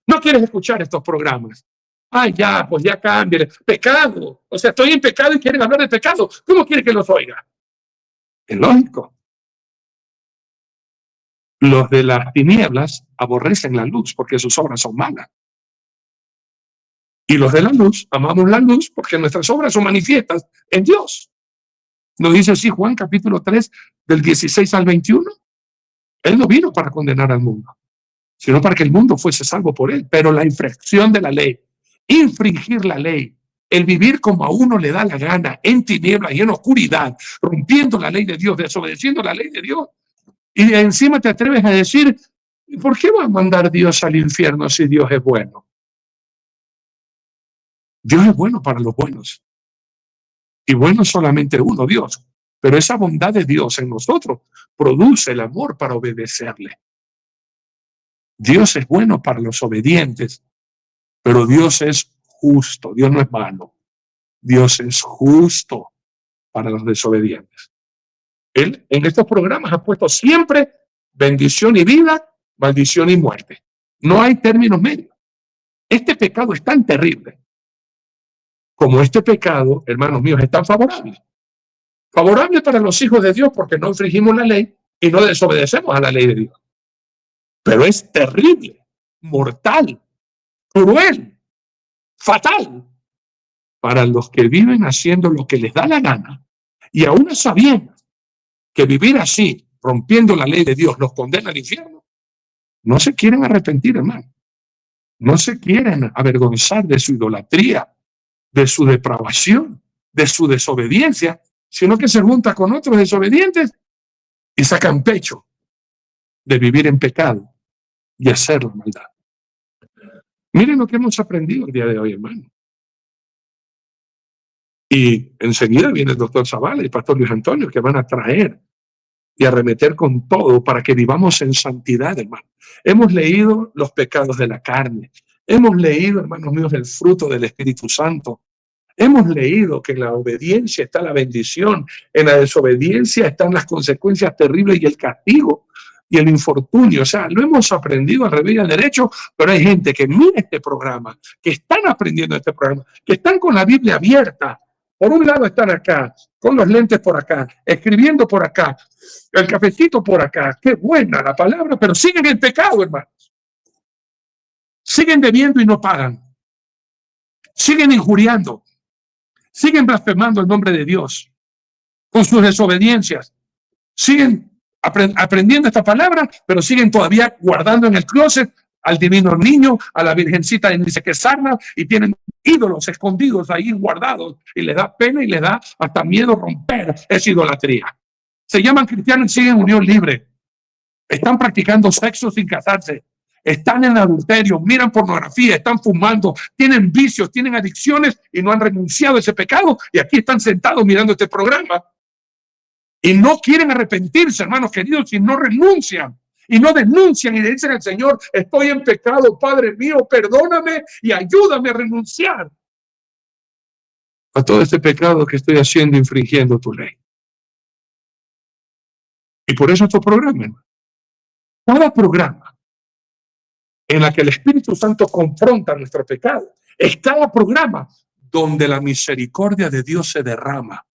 No quieres escuchar estos programas. Ay, ya, pues ya cámbiale. Pecado. O sea, estoy en pecado y quieren hablar de pecado. ¿Cómo quiere que los oiga? Es lógico. Los de las tinieblas aborrecen la luz porque sus obras son malas. Y los de la luz amamos la luz porque nuestras obras son manifiestas en Dios. ¿Nos dice así Juan capítulo 3 del 16 al 21? Él no vino para condenar al mundo, sino para que el mundo fuese salvo por él. Pero la infracción de la ley, infringir la ley, el vivir como a uno le da la gana, en tinieblas y en oscuridad, rompiendo la ley de Dios, desobedeciendo la ley de Dios, y encima te atreves a decir, ¿por qué va a mandar Dios al infierno si Dios es bueno? Dios es bueno para los buenos. Y bueno solamente uno, Dios. Pero esa bondad de Dios en nosotros produce el amor para obedecerle. Dios es bueno para los obedientes, pero Dios es justo. Dios no es malo. Dios es justo para los desobedientes. Él en estos programas ha puesto siempre bendición y vida, maldición y muerte. No hay términos medios. Este pecado es tan terrible como este pecado, hermanos míos, es tan favorable. Favorable para los hijos de Dios porque no infringimos la ley y no desobedecemos a la ley de Dios. Pero es terrible, mortal, cruel, fatal para los que viven haciendo lo que les da la gana y aún sabiendo que vivir así, rompiendo la ley de Dios, los condena al infierno. No se quieren arrepentir, hermano. No se quieren avergonzar de su idolatría, de su depravación, de su desobediencia, sino que se junta con otros desobedientes y sacan pecho de vivir en pecado y hacer la maldad. Miren lo que hemos aprendido el día de hoy, hermano. Y enseguida viene el doctor Zavala y el pastor Luis Antonio, que van a traer y arremeter con todo para que vivamos en santidad, hermano. Hemos leído los pecados de la carne. Hemos leído, hermanos míos, el fruto del Espíritu Santo. Hemos leído que en la obediencia está la bendición, en la desobediencia están las consecuencias terribles y el castigo y el infortunio. O sea, lo hemos aprendido al revés y al derecho, pero hay gente que mira este programa, que están aprendiendo este programa, que están con la Biblia abierta. Por un lado están acá, con los lentes por acá, escribiendo por acá, el cafecito por acá. Qué buena la palabra, pero siguen en pecado, hermanos. Siguen debiendo y no pagan. Siguen injuriando. Siguen blasfemando el nombre de Dios con sus desobediencias. Siguen aprendiendo esta palabra, pero siguen todavía guardando en el closet al divino niño, a la virgencita de dice que sarna, y tienen ídolos escondidos ahí guardados, y les da pena y les da hasta miedo romper esa idolatría. Se llaman cristianos y siguen unión libre. Están practicando sexo sin casarse. Están en adulterio, miran pornografía, están fumando, tienen vicios, tienen adicciones y no han renunciado a ese pecado. Y aquí están sentados mirando este programa. Y no quieren arrepentirse, hermanos queridos, y no renuncian. Y no denuncian y le dicen al Señor, estoy en pecado, Padre mío, perdóname y ayúdame a renunciar a todo este pecado que estoy haciendo, infringiendo tu ley. Y por eso estos programas, cada programa en la que el Espíritu Santo confronta nuestro pecado, es cada programa donde la misericordia de Dios se derrama.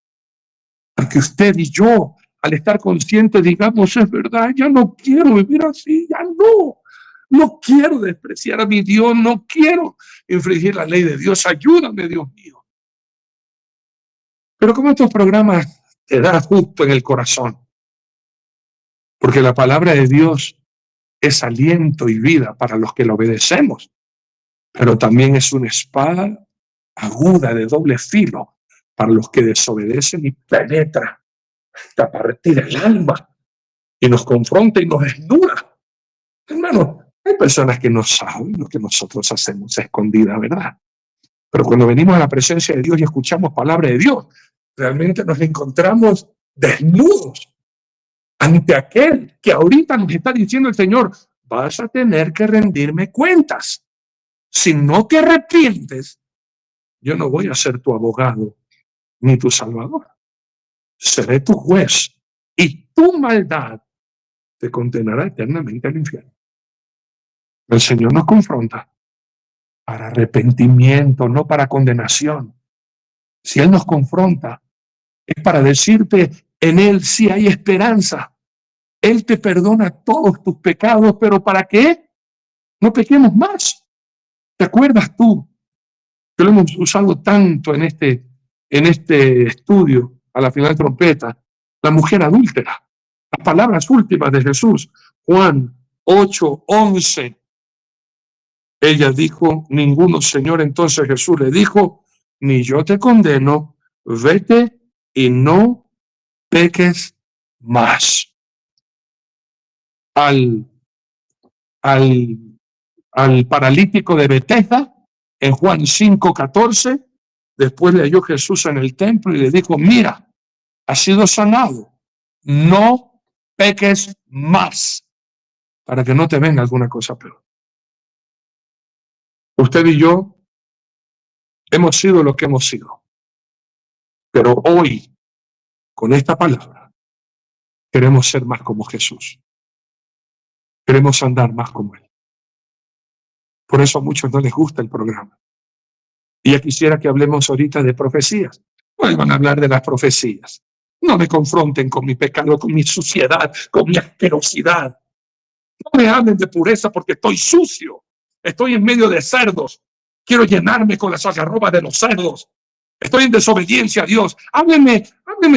Para que usted y yo, al estar conscientes, digamos, es verdad, ya no quiero vivir así, ya no quiero despreciar a mi Dios, no quiero infringir la ley de Dios, ayúdame, Dios mío. Pero como estos programas te dan justo en el corazón, porque la palabra de Dios es aliento y vida para los que la obedecemos, pero también es una espada aguda de doble filo para los que desobedecen y penetra hasta partir el alma y nos confronta y nos desnuda. Hermano, hay personas que no saben lo que nosotros hacemos a escondida, ¿verdad? Pero cuando venimos a la presencia de Dios y escuchamos palabra de Dios, realmente nos encontramos desnudos ante aquel que ahorita nos está diciendo el Señor, vas a tener que rendirme cuentas. Si no te arrepientes, yo no voy a ser tu abogado ni tu salvador. Seré tu juez y tu maldad te condenará eternamente al infierno. El Señor nos confronta para arrepentimiento, no para condenación. Si Él nos confronta, es para decirte, en Él sí hay esperanza. Él te perdona todos tus pecados, pero ¿para qué? No pequemos más. ¿Te acuerdas tú? Que lo hemos usado tanto en este estudio, a la final trompeta, la mujer adúltera. Las palabras últimas de Jesús, Juan 8:11. Ella dijo, ninguno, Señor. Entonces Jesús le dijo, ni yo te condeno, vete y no peques más. Al paralítico de Betesda, en Juan 5:14, después le halló Jesús en el templo y le dijo, mira, has sido sanado, no peques más, para que no te venga alguna cosa peor. Usted y yo hemos sido lo que hemos sido, pero hoy, con esta palabra, queremos ser más como Jesús. Queremos andar más como Él. Por eso a muchos no les gusta el programa. Y ya quisiera que hablemos ahorita de profecías. Vuelvan a hablar de las profecías. No me confronten con mi pecado, con mi suciedad, con mi asquerosidad. No me hablen de pureza porque estoy sucio. Estoy en medio de cerdos. Quiero llenarme con las algarrobas de los cerdos. Estoy en desobediencia a Dios. Háblenme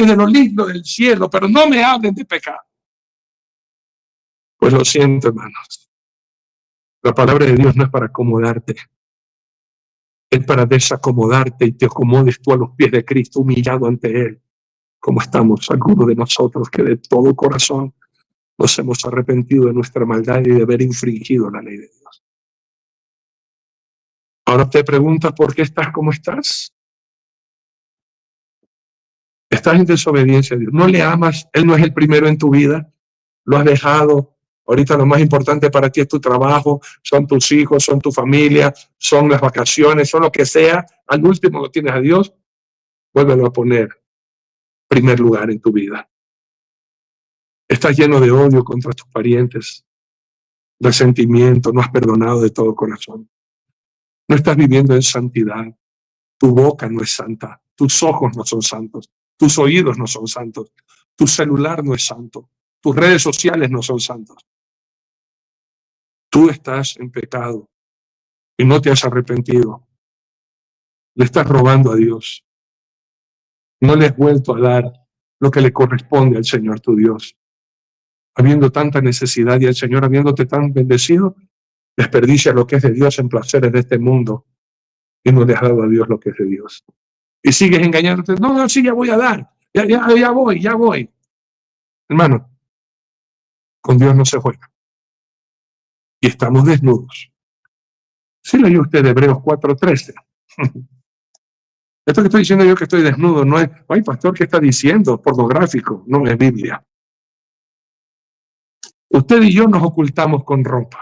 de lo lindo del cielo, pero no me hablen de pecado. Pues lo siento, hermanos. La palabra de Dios no es para acomodarte. Es para desacomodarte y te acomodes tú a los pies de Cristo, humillado ante Él, como estamos algunos de nosotros que de todo corazón nos hemos arrepentido de nuestra maldad y de haber infringido la ley de Dios. Ahora te preguntas por qué estás como estás. Estás en desobediencia a Dios. No le amas. Él no es el primero en tu vida. Lo has dejado. Ahorita lo más importante para ti es tu trabajo, son tus hijos, son tu familia, son las vacaciones, son lo que sea. Al último lo tienes a Dios. Vuélvelo a poner primer lugar en tu vida. Estás lleno de odio contra tus parientes, resentimiento, no has perdonado de todo corazón. No estás viviendo en santidad. Tu boca no es santa, tus ojos no son santos, tus oídos no son santos, tu celular no es santo, tus redes sociales no son santos. Tú estás en pecado y no te has arrepentido. Le estás robando a Dios. No le has vuelto a dar lo que le corresponde al Señor tu Dios. Habiendo tanta necesidad y el Señor habiéndote tan bendecido, desperdicia lo que es de Dios en placeres de este mundo y no le has dado a Dios lo que es de Dios. Y sigues engañándote. No, sí, ya voy a dar. Ya voy. Hermano, con Dios no se juega. Y estamos desnudos. ¿Sí leyó usted Hebreos 4:13? Esto que estoy diciendo yo que estoy desnudo no es, ay, pastor, ¿qué está diciendo? Pornográfico, no es Biblia. Usted y yo nos ocultamos con ropa.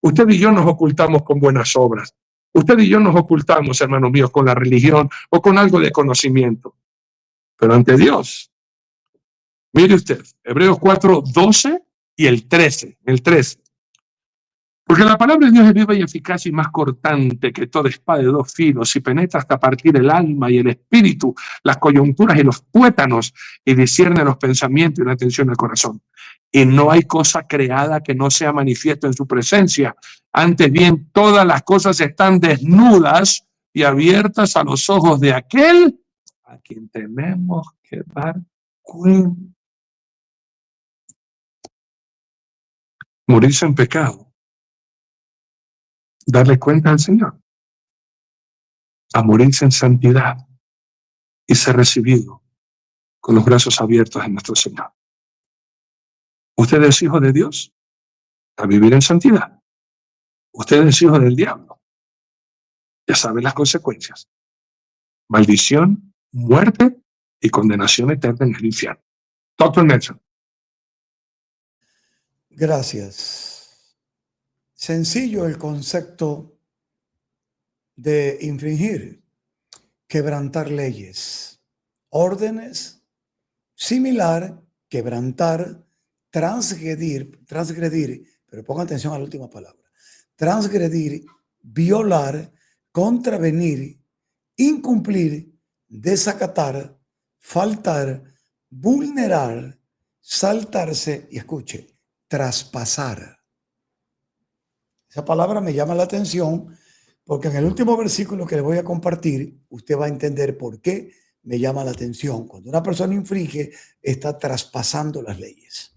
Usted y yo nos ocultamos con buenas obras. Usted y yo nos ocultamos, hermanos míos, con la religión o con algo de conocimiento. Pero ante Dios, mire usted, Hebreos 4:12 y el 13. Porque la palabra de Dios es viva y eficaz y más cortante que toda espada de dos filos y penetra hasta partir el alma y el espíritu, las coyunturas y los tuétanos y discierne los pensamientos y la intención del corazón. Y no hay cosa creada que no sea manifiesta en su presencia. Antes bien, todas las cosas están desnudas y abiertas a los ojos de aquel a quien tenemos que dar cuenta. Morirse en pecado. Darle cuenta al Señor, a morirse en santidad y ser recibido con los brazos abiertos de nuestro Señor. Usted es hijo de Dios, a vivir en santidad. Usted es hijo del diablo. Ya sabe las consecuencias. Maldición, muerte y condenación eterna en el infierno. Dr. Nelson. Gracias. Sencillo el concepto de infringir, quebrantar leyes, órdenes, similar, quebrantar, transgredir, pero pongan atención a la última palabra, transgredir, violar, contravenir, incumplir, desacatar, faltar, vulnerar, saltarse y escuche, traspasar. Esa palabra me llama la atención porque en el último versículo que le voy a compartir, usted va a entender por qué me llama la atención. Cuando una persona infringe, está traspasando las leyes.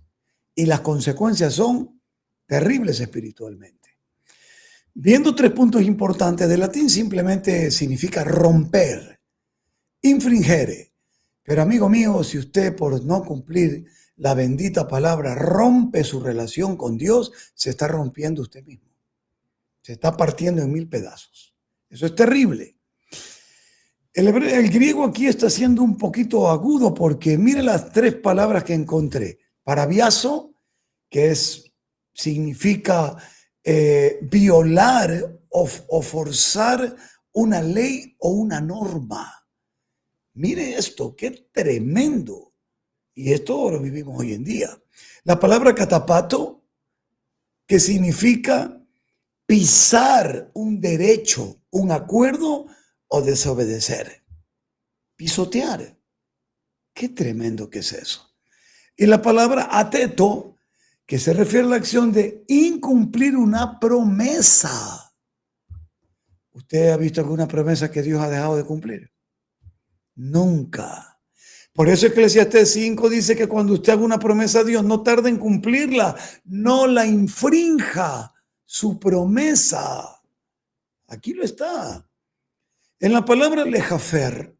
Y las consecuencias son terribles espiritualmente. Viendo 3 puntos importantes, del latín simplemente significa romper, infringere. Pero amigo mío, si usted por no cumplir la bendita palabra rompe su relación con Dios, se está rompiendo usted mismo. Se está partiendo en 1000 pedazos. Eso es terrible. El griego aquí está siendo un poquito agudo porque mire las 3 palabras que encontré. Parabiazo, que significa violar o forzar una ley o una norma. Mire esto, qué tremendo. Y esto lo vivimos hoy en día. La palabra catapato, que significa pisar un derecho, un acuerdo o desobedecer. Pisotear. Qué tremendo que es eso. Y la palabra ateto, que se refiere a la acción de incumplir una promesa. ¿Usted ha visto alguna promesa que Dios ha dejado de cumplir? Nunca. Por eso Eclesiastés 5 dice que cuando usted haga una promesa a Dios, no tarde en cumplirla, no la infrinja. Su promesa. Aquí lo está. En la palabra lejafer,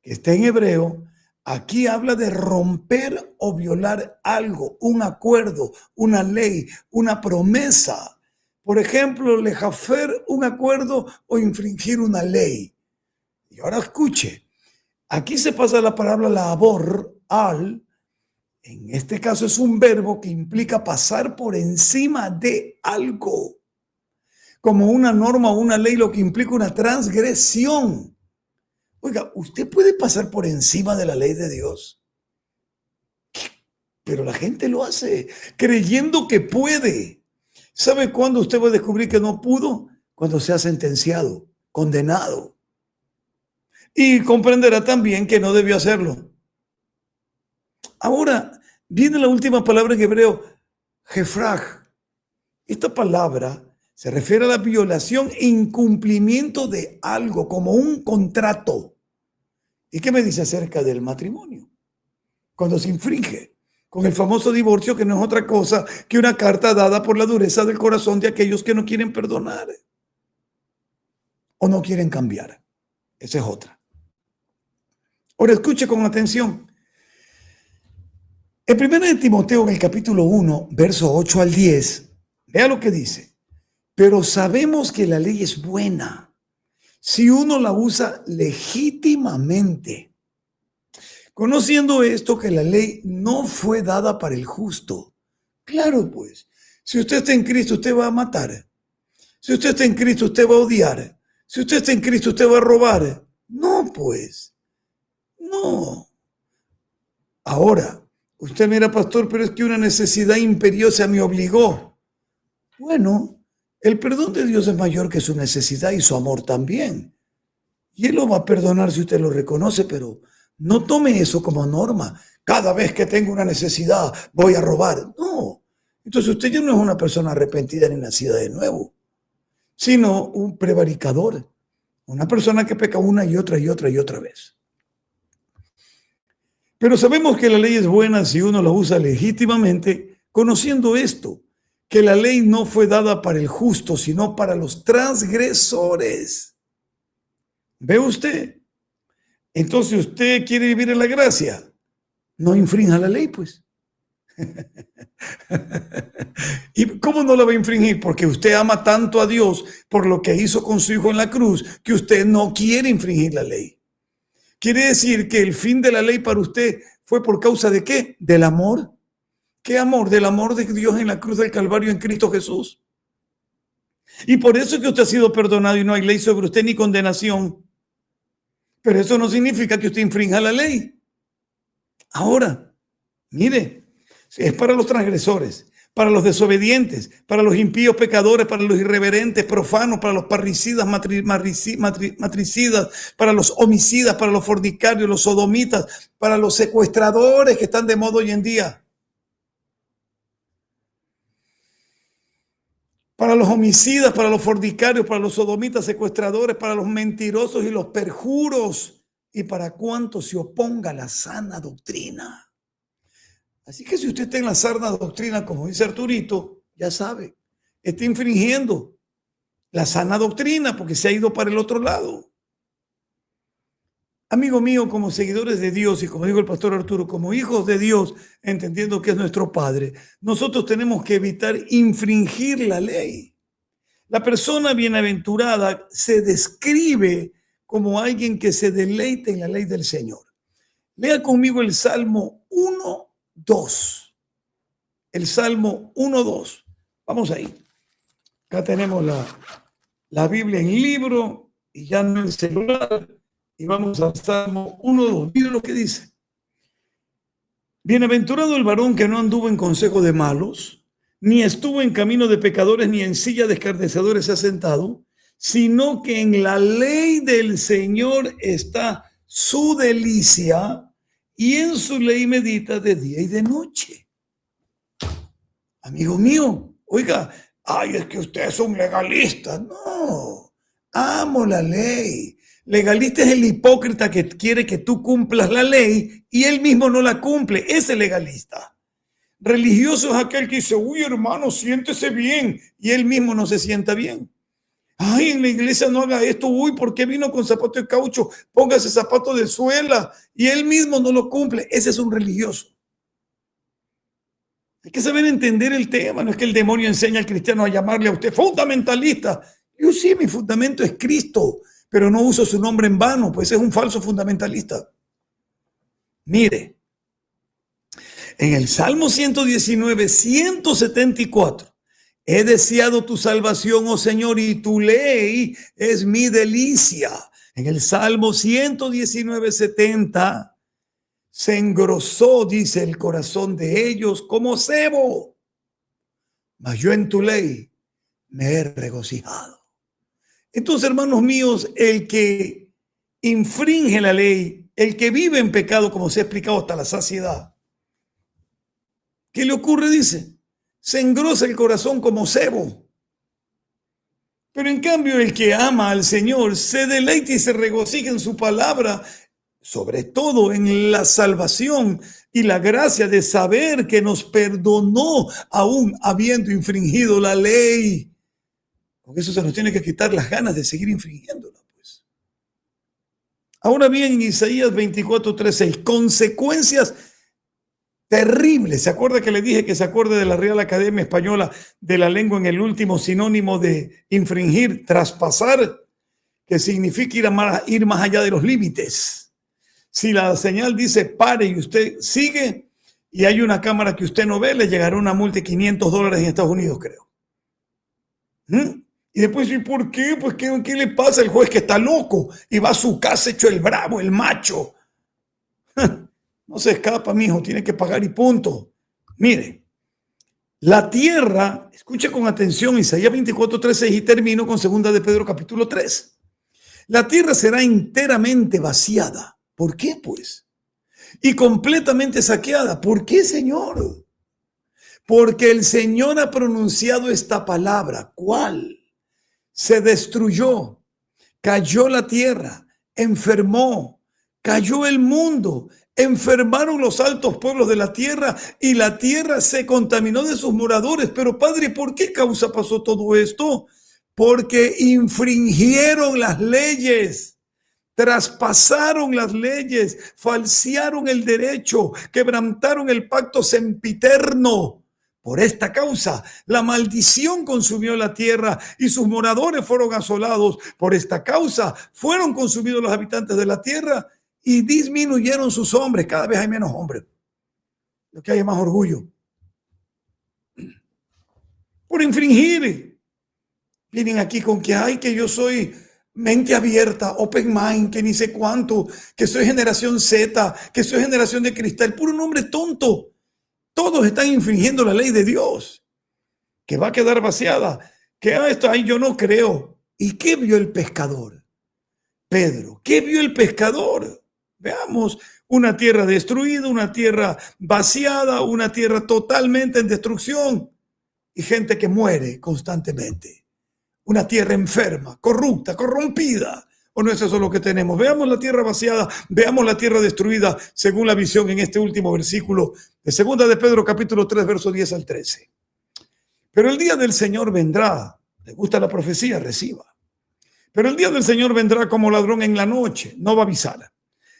que está en hebreo, Aquí habla de romper o violar algo, un acuerdo, una ley, una promesa. Por ejemplo, lejafer un acuerdo o infringir una ley. Y ahora escuche, aquí se pasa la palabra labor, al. En este caso es un verbo que implica pasar por encima de algo. Como una norma o una ley, lo que implica una transgresión. Oiga, usted puede pasar por encima de la ley de Dios, pero la gente lo hace creyendo que puede. ¿Sabe cuándo usted va a descubrir que no pudo? Cuando sea sentenciado, condenado. Y comprenderá también que no debió hacerlo. Ahora, viene la última palabra en hebreo, jefraj. Esta palabra se refiere a la violación e incumplimiento de algo, como un contrato. ¿Y qué me dice acerca del matrimonio? Cuando se infringe con el famoso divorcio, que no es otra cosa que una carta dada por la dureza del corazón de aquellos que no quieren perdonar o no quieren cambiar. Esa es otra. Ahora escuche con atención. En 1 Timoteo, en el capítulo 1, verso 8 al 10, vea lo que dice. Pero sabemos que la ley es buena si uno la usa legítimamente, conociendo esto, que la ley no fue dada para el justo. Claro, pues, si usted está en Cristo, usted va a matar. Si usted está en Cristo, usted va a odiar. Si usted está en Cristo, usted va a robar. No, pues, no. Ahora, usted mira, pastor, pero es que una necesidad imperiosa me obligó. Bueno, el perdón de Dios es mayor que su necesidad y su amor también. Y Él lo va a perdonar si usted lo reconoce, pero no tome eso como norma. Cada vez que tengo una necesidad voy a robar. No. Entonces usted ya no es una persona arrepentida ni nacida de nuevo, sino un prevaricador. Una persona que peca una y otra y otra y otra vez. Pero sabemos que la ley es buena si uno la usa legítimamente, conociendo esto, que la ley no fue dada para el justo, sino para los transgresores. ¿Ve usted? Entonces usted quiere vivir en la gracia. No infrinja la ley, pues. ¿Y cómo no la va a infringir? Porque usted ama tanto a Dios por lo que hizo con su Hijo en la cruz, que usted no quiere infringir la ley. Quiere decir que el fin de la ley para usted fue por causa de ¿qué? Del amor. ¿Qué amor? Del amor de Dios en la cruz del Calvario en Cristo Jesús. Y por eso es que usted ha sido perdonado y no hay ley sobre usted ni condenación. Pero eso no significa que usted infrinja la ley. Ahora, mire, es para los transgresores, para los desobedientes, para los impíos pecadores, para los irreverentes, profanos, para los parricidas, matricidas, para los homicidas, para los fornicarios, los sodomitas, para los secuestradores que están de moda hoy en día. Para los homicidas, para los fornicarios, para los sodomitas, secuestradores, para los mentirosos y los perjuros, y para cuantos se oponga a la sana doctrina. Así que si usted está en la sana doctrina, como dice Arturito, ya sabe, está infringiendo la sana doctrina porque se ha ido para el otro lado. Amigo mío, como seguidores de Dios y como dijo el pastor Arturo, como hijos de Dios, entendiendo que es nuestro Padre, nosotros tenemos que evitar infringir la ley. La persona bienaventurada se describe como alguien que se deleita en la ley del Señor. Lea conmigo el Salmo 1:2. El Salmo 1:2. Vamos ahí. Acá tenemos la Biblia en libro y ya no en celular. Y vamos al Salmo 1:2. Mira lo que dice. Bienaventurado el varón que no anduvo en consejo de malos, ni estuvo en camino de pecadores, ni en silla de escarnecedores se ha sentado, sino que en la ley del Señor está su delicia, y en su ley medita de día y de noche. Amigo mío, oiga, ay, es que usted es un legalista. No, amo la ley. Legalista es el hipócrita que quiere que tú cumplas la ley y él mismo no la cumple. Ese es legalista. Religioso es aquel que dice, uy, hermano, siéntese bien, y él mismo no se sienta bien. Ay, en la iglesia no haga esto. Uy, ¿por qué vino con zapato de caucho? Póngase zapato de suela. Y él mismo no lo cumple. Ese es un religioso. Hay que saber entender el tema. No es que el demonio enseña al cristiano a llamarle a usted fundamentalista. Yo sí, mi fundamento es Cristo, pero no uso su nombre en vano, pues es un falso fundamentalista. Mire, en el Salmo 119, 174, he deseado tu salvación, oh Señor, y tu ley es mi delicia. En el Salmo 119, 70, se engrosó, dice, el corazón de ellos como cebo, mas yo en tu ley me he regocijado. Entonces, hermanos míos, el que infringe la ley, el que vive en pecado, como se ha explicado hasta la saciedad, ¿qué le ocurre? Dice, se engrosa el corazón como cebo. Pero en cambio, el que ama al Señor se deleita y se regocija en su palabra, sobre todo en la salvación y la gracia de saber que nos perdonó aún habiendo infringido la ley. Porque eso se nos tiene que quitar las ganas de seguir infringiéndola, pues. Ahora bien, en Isaías 24:3, consecuencias terribles. ¿Se acuerda que le dije que se acuerde de la Real Academia Española de la Lengua en el último sinónimo de infringir, traspasar, que significa ir más allá de los límites? Si la señal dice pare y usted sigue y hay una cámara que usted no ve, le llegará una multa de $500 en Estados Unidos, creo. Y después, ¿y por qué? Pues, ¿qué le pasa al juez que está loco y va a su casa hecho el bravo, el macho? No se escapa, mijo, tiene que pagar y punto. Mire, la tierra, escuche con atención Isaías 24:13 y termino con 2 de Pedro capítulo 3. La tierra será enteramente vaciada. ¿Por qué, pues? Y completamente saqueada. ¿Por qué, Señor? Porque el Señor ha pronunciado esta palabra. ¿Cuál? Se destruyó, cayó la tierra, enfermó, cayó el mundo, enfermaron los altos pueblos de la tierra y la tierra se contaminó de sus moradores. Pero Padre, ¿por qué causa pasó todo esto? Porque infringieron las leyes, traspasaron las leyes, falsearon el derecho, quebrantaron el pacto sempiterno. Por esta causa, la maldición consumió la tierra y sus moradores fueron asolados. Por esta causa, fueron consumidos los habitantes de la tierra y disminuyeron sus hombres. Cada vez hay menos hombres. Lo que hay es más orgullo. Por infringir. Vienen aquí con que hay que yo soy mente abierta, open mind, que ni sé cuánto, que soy generación Z, que soy generación de cristal. Puro nombre tonto. Todos están infringiendo la ley de Dios, que va a quedar vaciada. Que esto ahí yo no creo. ¿Y qué vio el pescador? Pedro, ¿qué vio el pescador? Veamos, una tierra destruida, una tierra vaciada, una tierra totalmente en destrucción y gente que muere constantemente. Una tierra enferma, corrupta, corrompida. ¿O no es eso lo que tenemos? Veamos la tierra vaciada, veamos la tierra destruida según la visión en este último versículo de 2 de Pedro capítulo 3, verso 10 al 13. Pero el día del Señor vendrá. ¿Le gusta la profecía? Reciba. Pero el día del Señor vendrá como ladrón en la noche, no va a avisar,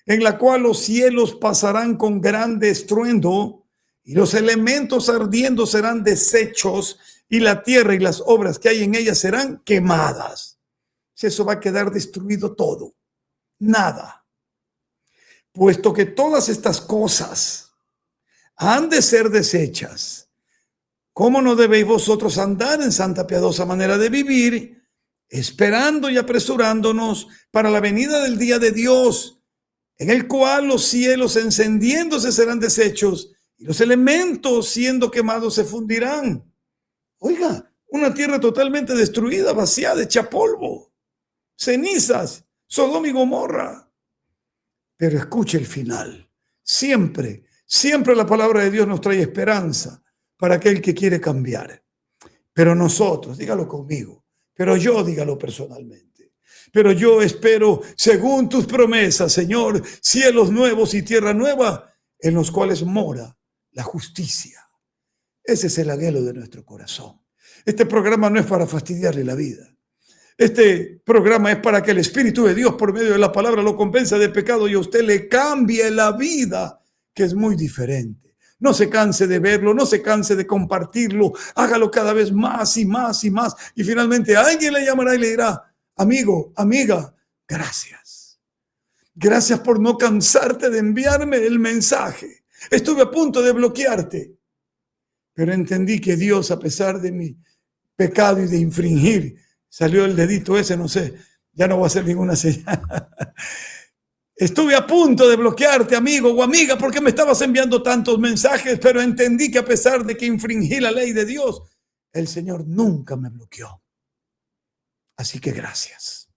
en la cual los cielos pasarán con grande estruendo y los elementos ardiendo serán deshechos y la tierra y las obras que hay en ella serán quemadas. Eso va a quedar destruido todo. Nada. Puesto que todas estas cosas han de ser deshechas, ¿cómo no debéis vosotros andar en santa piadosa manera de vivir, esperando y apresurándonos para la venida del día de Dios, en el cual los cielos encendiéndose serán deshechos y los elementos siendo quemados se fundirán? Oiga, una tierra totalmente destruida, vaciada, hecha polvo. Cenizas, Sodoma y Gomorra. Pero escuche el final. Siempre, siempre la palabra de Dios nos trae esperanza para aquel que quiere cambiar. Pero nosotros, dígalo conmigo, pero yo dígalo personalmente. Pero yo espero, según tus promesas, Señor, cielos nuevos y tierra nueva, en los cuales mora la justicia. Ese es el anhelo de nuestro corazón. Este programa no es para fastidiarle la vida. Este programa es para que el Espíritu de Dios por medio de la palabra lo convenza de pecado y a usted le cambie la vida, que es muy diferente. No se canse de verlo, no se canse de compartirlo, hágalo cada vez más y más y más. Y finalmente alguien le llamará y le dirá, amigo, amiga, gracias. Gracias por no cansarte de enviarme el mensaje. Estuve a punto de bloquearte, pero entendí que Dios, a pesar de mi pecado y de infringir, salió el dedito ese, no sé, ya no voy a hacer ninguna señal. Estuve a punto de bloquearte, amigo o amiga, porque me estabas enviando tantos mensajes, pero entendí que a pesar de que infringí la ley de Dios, el Señor nunca me bloqueó. Así que gracias.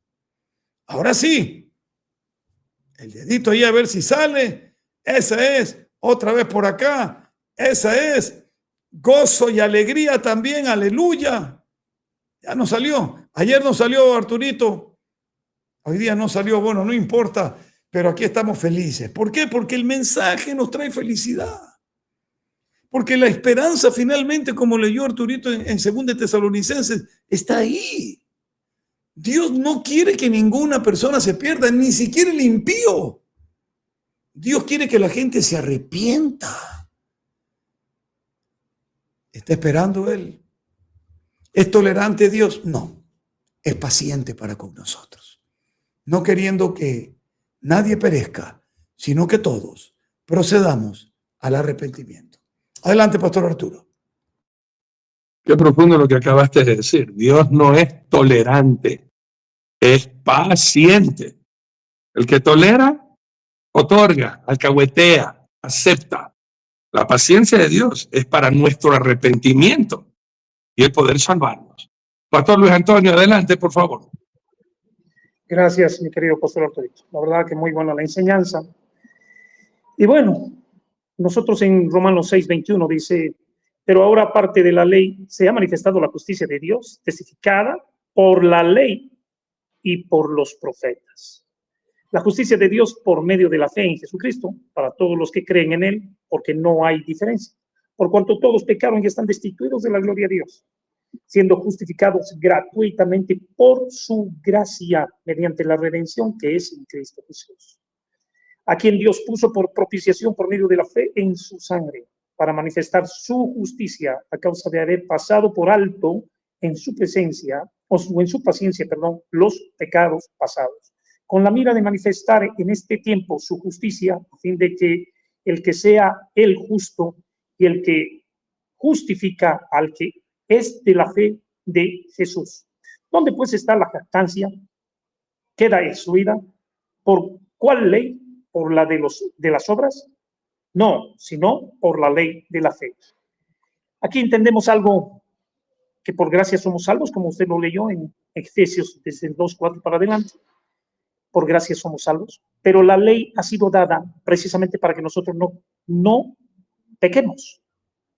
Ahora sí, el dedito ahí a ver si sale. Esa es, otra vez por acá. Esa es, gozo y alegría también, aleluya. Ya no salió. Ayer no salió, Arturito. Hoy día no salió, bueno, no importa. Pero aquí estamos felices. ¿Por qué? Porque el mensaje nos trae felicidad. Porque la esperanza finalmente, como leyó Arturito en 2 Tesalonicenses, está ahí. Dios no quiere que ninguna persona se pierda, ni siquiera el impío. Dios quiere que la gente se arrepienta. ¿Está esperando Él? ¿Es tolerante Dios? No. Es paciente para con nosotros. No queriendo que nadie perezca, sino que todos procedamos al arrepentimiento. Adelante, Pastor Arturo. Qué profundo lo que acabaste de decir. Dios no es tolerante, es paciente. El que tolera, otorga, alcahuetea, acepta. La paciencia de Dios es para nuestro arrepentimiento y el poder salvarnos. Pastor Luis Antonio, adelante, por favor. Gracias, mi querido Pastor Arturito. La verdad que muy buena la enseñanza. Y bueno, nosotros en Romanos 6:21 dice, pero ahora aparte de la ley se ha manifestado la justicia de Dios, testificada por la ley y por los profetas. La justicia de Dios por medio de la fe en Jesucristo, para todos los que creen en Él, porque no hay diferencia. Por cuanto todos pecaron y están destituidos de la gloria de Dios, siendo justificados gratuitamente por su gracia mediante la redención que es en Cristo Jesús, a quien Dios puso por propiciación por medio de la fe en su sangre, para manifestar su justicia a causa de haber pasado por alto en su presencia, o en su paciencia, los pecados pasados, con la mira de manifestar en este tiempo su justicia, a fin de que el que sea el justo y el que justifica al que es de la fe de Jesús. ¿Dónde pues está la jactancia? ¿Queda excluida? ¿Por cuál ley? ¿Por la de las obras? No, sino por la ley de la fe. Aquí entendemos algo, que por gracia somos salvos, como usted lo leyó en Efesios desde el 2:4 para adelante. Por gracia somos salvos, pero la ley ha sido dada precisamente para que nosotros no pequemos,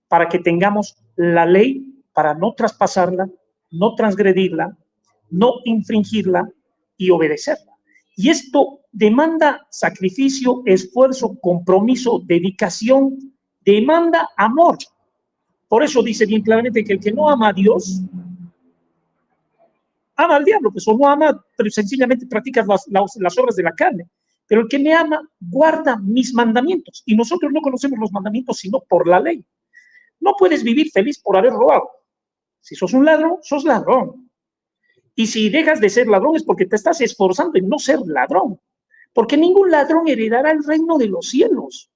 para que tengamos la ley, para no traspasarla, no transgredirla, no infringirla y obedecerla. Y esto demanda sacrificio, esfuerzo, compromiso, dedicación, demanda amor. Por eso dice bien claramente que el que no ama a Dios, ama al diablo, pues o no ama, pero sencillamente practica las obras de la carne. Pero el que me ama, guarda mis mandamientos. Y nosotros no conocemos los mandamientos, sino por la ley. No puedes vivir feliz por haber robado. Si sos un ladrón, sos ladrón. Y si dejas de ser ladrón es porque te estás esforzando en no ser ladrón. Porque ningún ladrón heredará el reino de los cielos.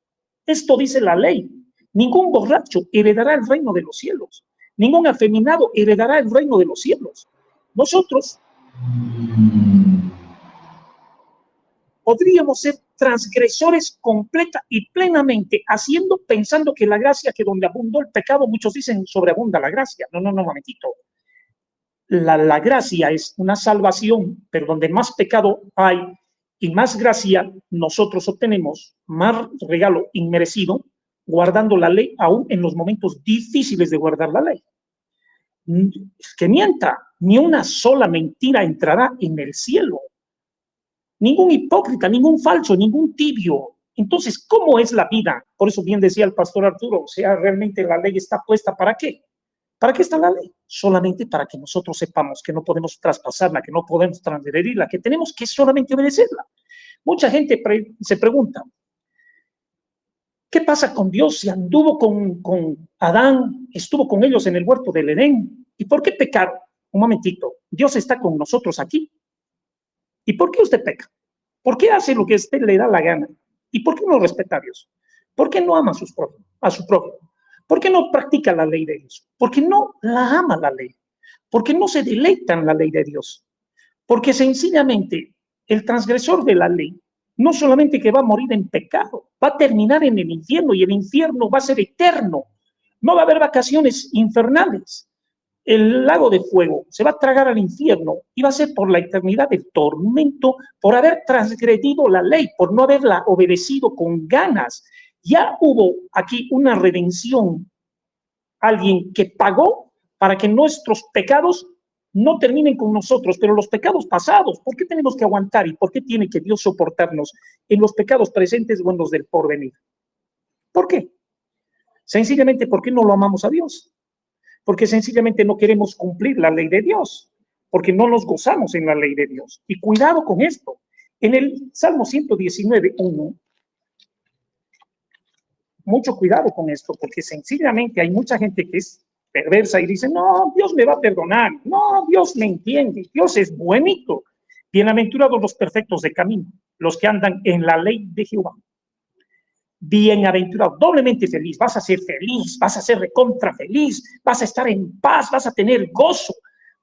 Esto dice la ley. Ningún borracho heredará el reino de los cielos. Ningún afeminado heredará el reino de los cielos. Nosotros podríamos ser transgresores completa y plenamente, pensando que la gracia, que donde abundó el pecado, muchos dicen sobreabunda la gracia. No, momentito. La gracia es una salvación, pero donde más pecado hay y más gracia nosotros obtenemos, más regalo inmerecido, guardando la ley aún en los momentos difíciles de guardar la ley. Que mienta, ni una sola mentira entrará en el cielo. Ningún hipócrita, ningún falso, ningún tibio. Entonces, ¿cómo es la vida? Por eso bien decía el pastor Arturo, o sea, realmente la ley está puesta ¿para qué? ¿Para qué está la ley? Solamente para que nosotros sepamos que no podemos traspasarla, que no podemos transgredirla, que tenemos que solamente obedecerla. Mucha gente se pregunta, ¿qué pasa con Dios si anduvo con Adán, estuvo con ellos en el huerto del Edén? ¿Y por qué pecaron? Un momentito, Dios está con nosotros aquí. ¿Y por qué usted peca? ¿Por qué hace lo que a usted le da la gana? ¿Y por qué no respeta a Dios? ¿Por qué no ama a su prójimo? ¿Por qué no practica la ley de Dios? ¿Por qué no la ama la ley? ¿Por qué no se deleita en la ley de Dios? Porque sencillamente el transgresor de la ley no solamente que va a morir en pecado, va a terminar en el infierno y el infierno va a ser eterno. No va a haber vacaciones infernales. El lago de fuego se va a tragar al infierno y va a ser por la eternidad del tormento por haber transgredido la ley, por no haberla obedecido con ganas. Ya hubo aquí una redención, alguien que pagó para que nuestros pecados no terminen con nosotros, pero los pecados pasados, ¿por qué tenemos que aguantar y por qué tiene que Dios soportarnos en los pecados presentes o en los del porvenir? ¿Por qué? Sencillamente porque no lo amamos a Dios, porque sencillamente no queremos cumplir la ley de Dios, porque no nos gozamos en la ley de Dios. Y cuidado con esto. En el Salmo 119:1, mucho cuidado con esto, porque sencillamente hay mucha gente que es perversa y dice, no, Dios me va a perdonar, no, Dios me entiende, Dios es buenito. Bienaventurados los perfectos de camino, los que andan en la ley de Jehová. Bienaventurado, doblemente feliz, vas a ser feliz, vas a ser recontra feliz, vas a estar en paz, vas a tener gozo.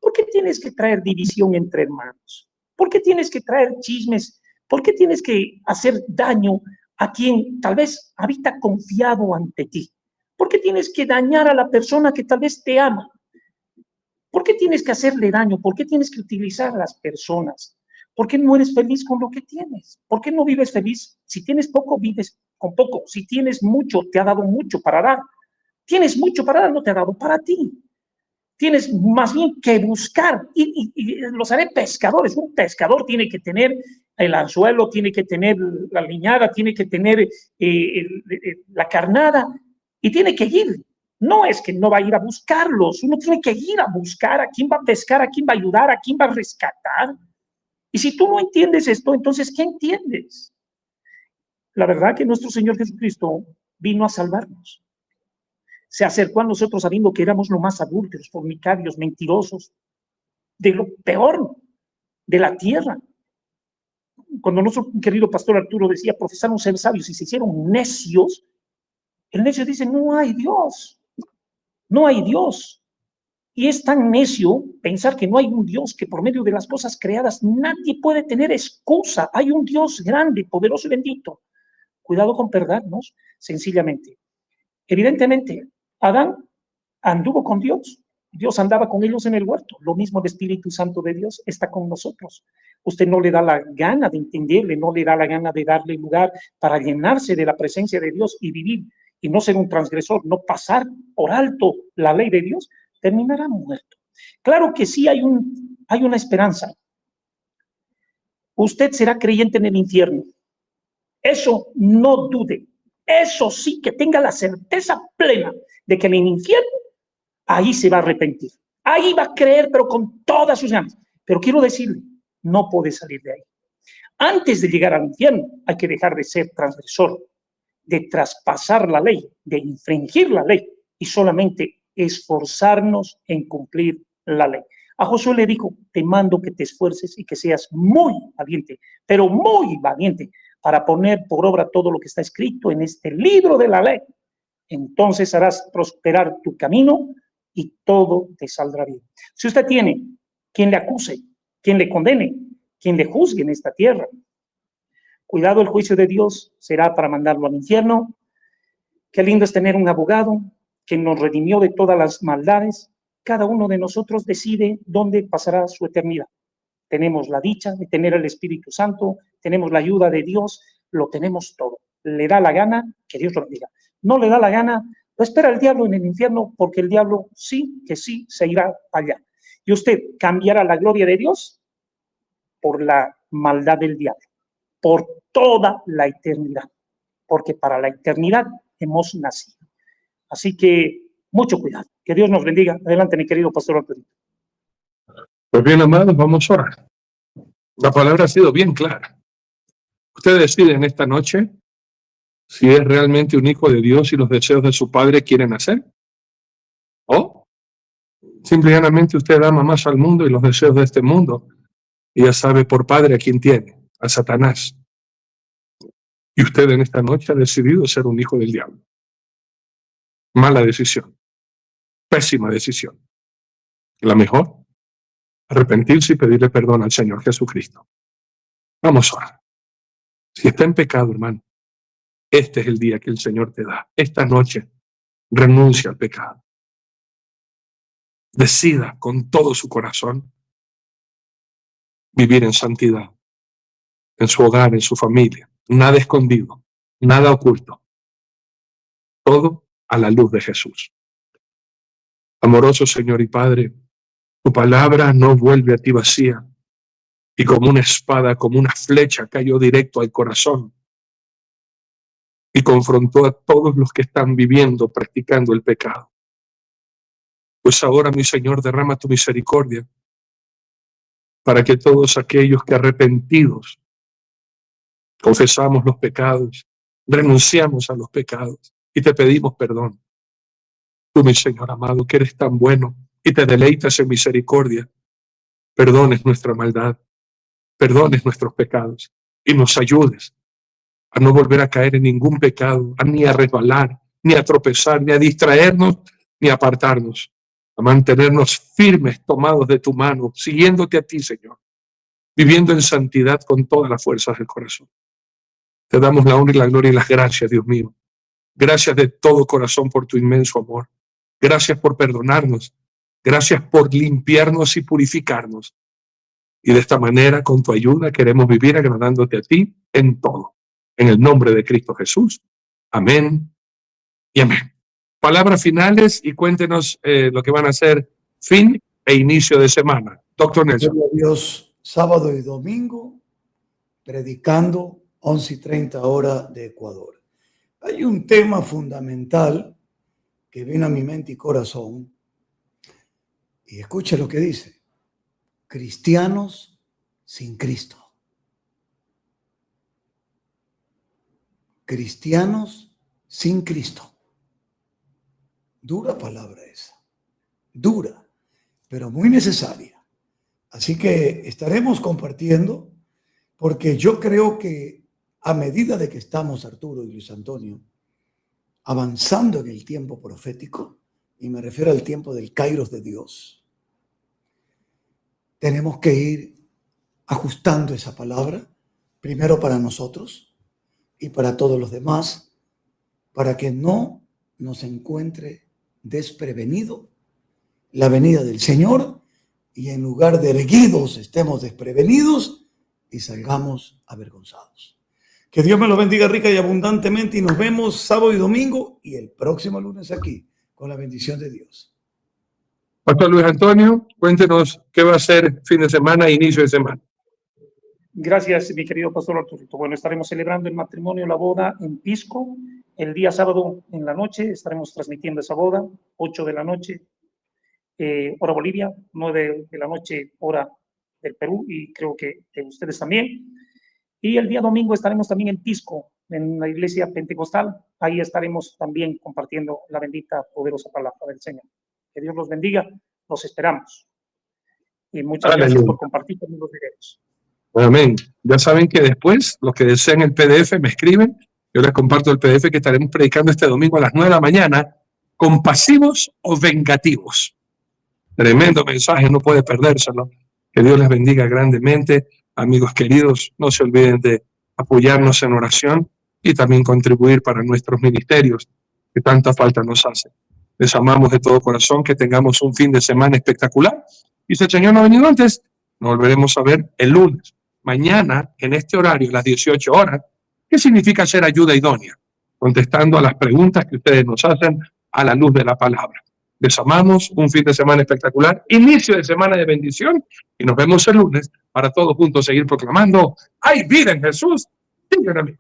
¿Por qué tienes que traer división entre hermanos? ¿Por qué tienes que traer chismes? ¿Por qué tienes que hacer daño a quien tal vez habita confiado ante ti? ¿Por qué tienes que dañar a la persona que tal vez te ama? ¿Por qué tienes que hacerle daño? ¿Por qué tienes que utilizar a las personas? ¿Por qué no eres feliz con lo que tienes? ¿Por qué no vives feliz? Si tienes poco, vives con poco. Si tienes mucho, te ha dado mucho para dar. Tienes mucho para dar, no te ha dado para ti. Tienes más bien que buscar, y los haré pescadores. Un pescador tiene que tener el anzuelo, tiene que tener la liñada, tiene que tener la carnada, y tiene que ir. No es que no va a ir a buscarlos, uno tiene que ir a buscar a quién va a pescar, a quién va a ayudar, a quién va a rescatar. Y si tú no entiendes esto, entonces, ¿qué entiendes? La verdad que nuestro Señor Jesucristo vino a salvarnos. Se acercó a nosotros sabiendo que éramos lo más adúlteros, fornicarios, mentirosos, de lo peor de la tierra. Cuando nuestro querido pastor Arturo decía, profesaron ser sabios y se hicieron necios, el necio dice, no hay Dios, no hay Dios. Y es tan necio pensar que no hay un Dios, que por medio de las cosas creadas nadie puede tener excusa. Hay un Dios grande, poderoso y bendito. Cuidado con perdernos, sencillamente. Evidentemente, Adán anduvo con Dios. Dios andaba con ellos en el huerto. Lo mismo el Espíritu Santo de Dios está con nosotros. Usted no le da la gana de entenderle, no le da la gana de darle lugar para llenarse de la presencia de Dios y vivir y no ser un transgresor, no pasar por alto la ley de Dios, terminará muerto. Claro que sí hay una esperanza. Usted será creyente en el infierno. Eso no dude. Eso sí, que tenga la certeza plena de que en el infierno, ahí se va a arrepentir. Ahí va a creer, pero con todas sus ganas. Pero quiero decirle, no puede salir de ahí. Antes de llegar al infierno, hay que dejar de ser transgresor, de traspasar la ley, de infringir la ley y solamente esforzarnos en cumplir la ley. A Josué le dijo, te mando que te esfuerces y que seas muy valiente, pero muy valiente, para poner por obra todo lo que está escrito en este libro de la ley. Entonces harás prosperar tu camino y todo te saldrá bien. Si usted tiene quien le acuse, quien le condene, quien le juzgue en esta tierra, cuidado, el juicio de Dios será para mandarlo al infierno. Qué lindo es tener un abogado que nos redimió de todas las maldades. Cada uno de nosotros decide dónde pasará su eternidad. Tenemos la dicha de tener el Espíritu Santo, tenemos la ayuda de Dios, lo tenemos todo. Le da la gana, que Dios lo bendiga. No le da la gana, lo espera el diablo en el infierno, porque el diablo sí que sí se irá allá. Y usted cambiará la gloria de Dios por la maldad del diablo, por toda la eternidad, porque para la eternidad hemos nacido. Así que mucho cuidado. Que Dios nos bendiga. Adelante, mi querido pastor Arturito. Pues bien, amados, vamos a orar. La palabra ha sido bien clara. Usted decide en esta noche si es realmente un hijo de Dios y los deseos de su padre quieren hacer. O simplemente usted ama más al mundo y los deseos de este mundo. Y ya sabe por padre a quién tiene, a Satanás. Y usted en esta noche ha decidido ser un hijo del diablo. Mala decisión. Pésima decisión. La mejor, arrepentirse y pedirle perdón al Señor Jesucristo. Vamos a orar. Si está en pecado, hermano, este es el día que el Señor te da. Esta noche, renuncia al pecado. Decida con todo su corazón vivir en santidad, en su hogar, en su familia. Nada escondido, nada oculto. Todo a la luz de Jesús. Amoroso Señor y Padre, tu palabra no vuelve a ti vacía y como una espada, como una flecha cayó directo al corazón y confrontó a todos los que están viviendo, practicando el pecado. Pues ahora, mi Señor, derrama tu misericordia para que todos aquellos que arrepentidos confesamos los pecados, renunciamos a los pecados y te pedimos perdón. Tú, mi Señor amado, que eres tan bueno y te deleitas en misericordia, perdones nuestra maldad, perdones nuestros pecados y nos ayudes a no volver a caer en ningún pecado, ni a resbalar, ni a tropezar, ni a distraernos, ni a apartarnos, a mantenernos firmes, tomados de tu mano, siguiéndote a ti, Señor, viviendo en santidad con todas las fuerzas del corazón. Te damos la honra y la gloria y las gracias, Dios mío. Gracias de todo corazón por tu inmenso amor. Gracias por perdonarnos. Gracias por limpiarnos y purificarnos. Y de esta manera, con tu ayuda, queremos vivir agradándote a ti en todo. En el nombre de Cristo Jesús. Amén y amén. Palabras finales y cuéntenos lo que van a ser fin e inicio de semana. Doctor Nelson. Gloria a Dios, sábado y domingo, predicando 11:30 hora de Ecuador. Hay un tema fundamental que vino a mi mente y corazón. Y escuche lo que dice. Cristianos sin Cristo. Cristianos sin Cristo. Dura palabra esa. Dura, pero muy necesaria. Así que estaremos compartiendo, porque yo creo que a medida de que estamos, Arturo y Luis Antonio, avanzando en el tiempo profético, y me refiero al tiempo del Kairos de Dios, tenemos que ir ajustando esa palabra, primero para nosotros y para todos los demás, para que no nos encuentre desprevenido la venida del Señor y en lugar de erguidos estemos desprevenidos y salgamos avergonzados. Que Dios me lo bendiga rica y abundantemente y nos vemos sábado y domingo y el próximo lunes aquí con la bendición de Dios. Pastor Luis Antonio, cuéntenos qué va a ser fin de semana e inicio de semana. Gracias, mi querido pastor Arturito. Bueno, estaremos celebrando el matrimonio, la boda en Pisco. El día sábado en la noche estaremos transmitiendo esa boda, 8 de la noche, hora Bolivia, 9 de la noche, hora del Perú, y creo que de ustedes también. Y el día domingo estaremos también en Pisco, en la iglesia pentecostal. Ahí estaremos también compartiendo la bendita, poderosa palabra del Señor. Que Dios los bendiga, los esperamos. Y muchas gracias por compartir con los videos. Amén. Ya saben que después, los que deseen el PDF me escriben. Yo les comparto el PDF que estaremos predicando este domingo a las 9 de la mañana. ¿Compasivos o vengativos? Tremendo mensaje, no puede perdérselo. Que Dios les bendiga grandemente. Amigos queridos, no se olviden de apoyarnos en oración y también contribuir para nuestros ministerios, que tanta falta nos hace. Les amamos de todo corazón, que tengamos un fin de semana espectacular. Y si el Señor no ha venido antes, nos volveremos a ver el lunes. Mañana, en este horario, las 18 horas, ¿qué significa ser ayuda idónea? Contestando a las preguntas que ustedes nos hacen a la luz de la palabra. Les amamos, un fin de semana espectacular, inicio de semana de bendición, y nos vemos el lunes para todos juntos seguir proclamando: ¡hay vida en Jesús! ¡Díganme!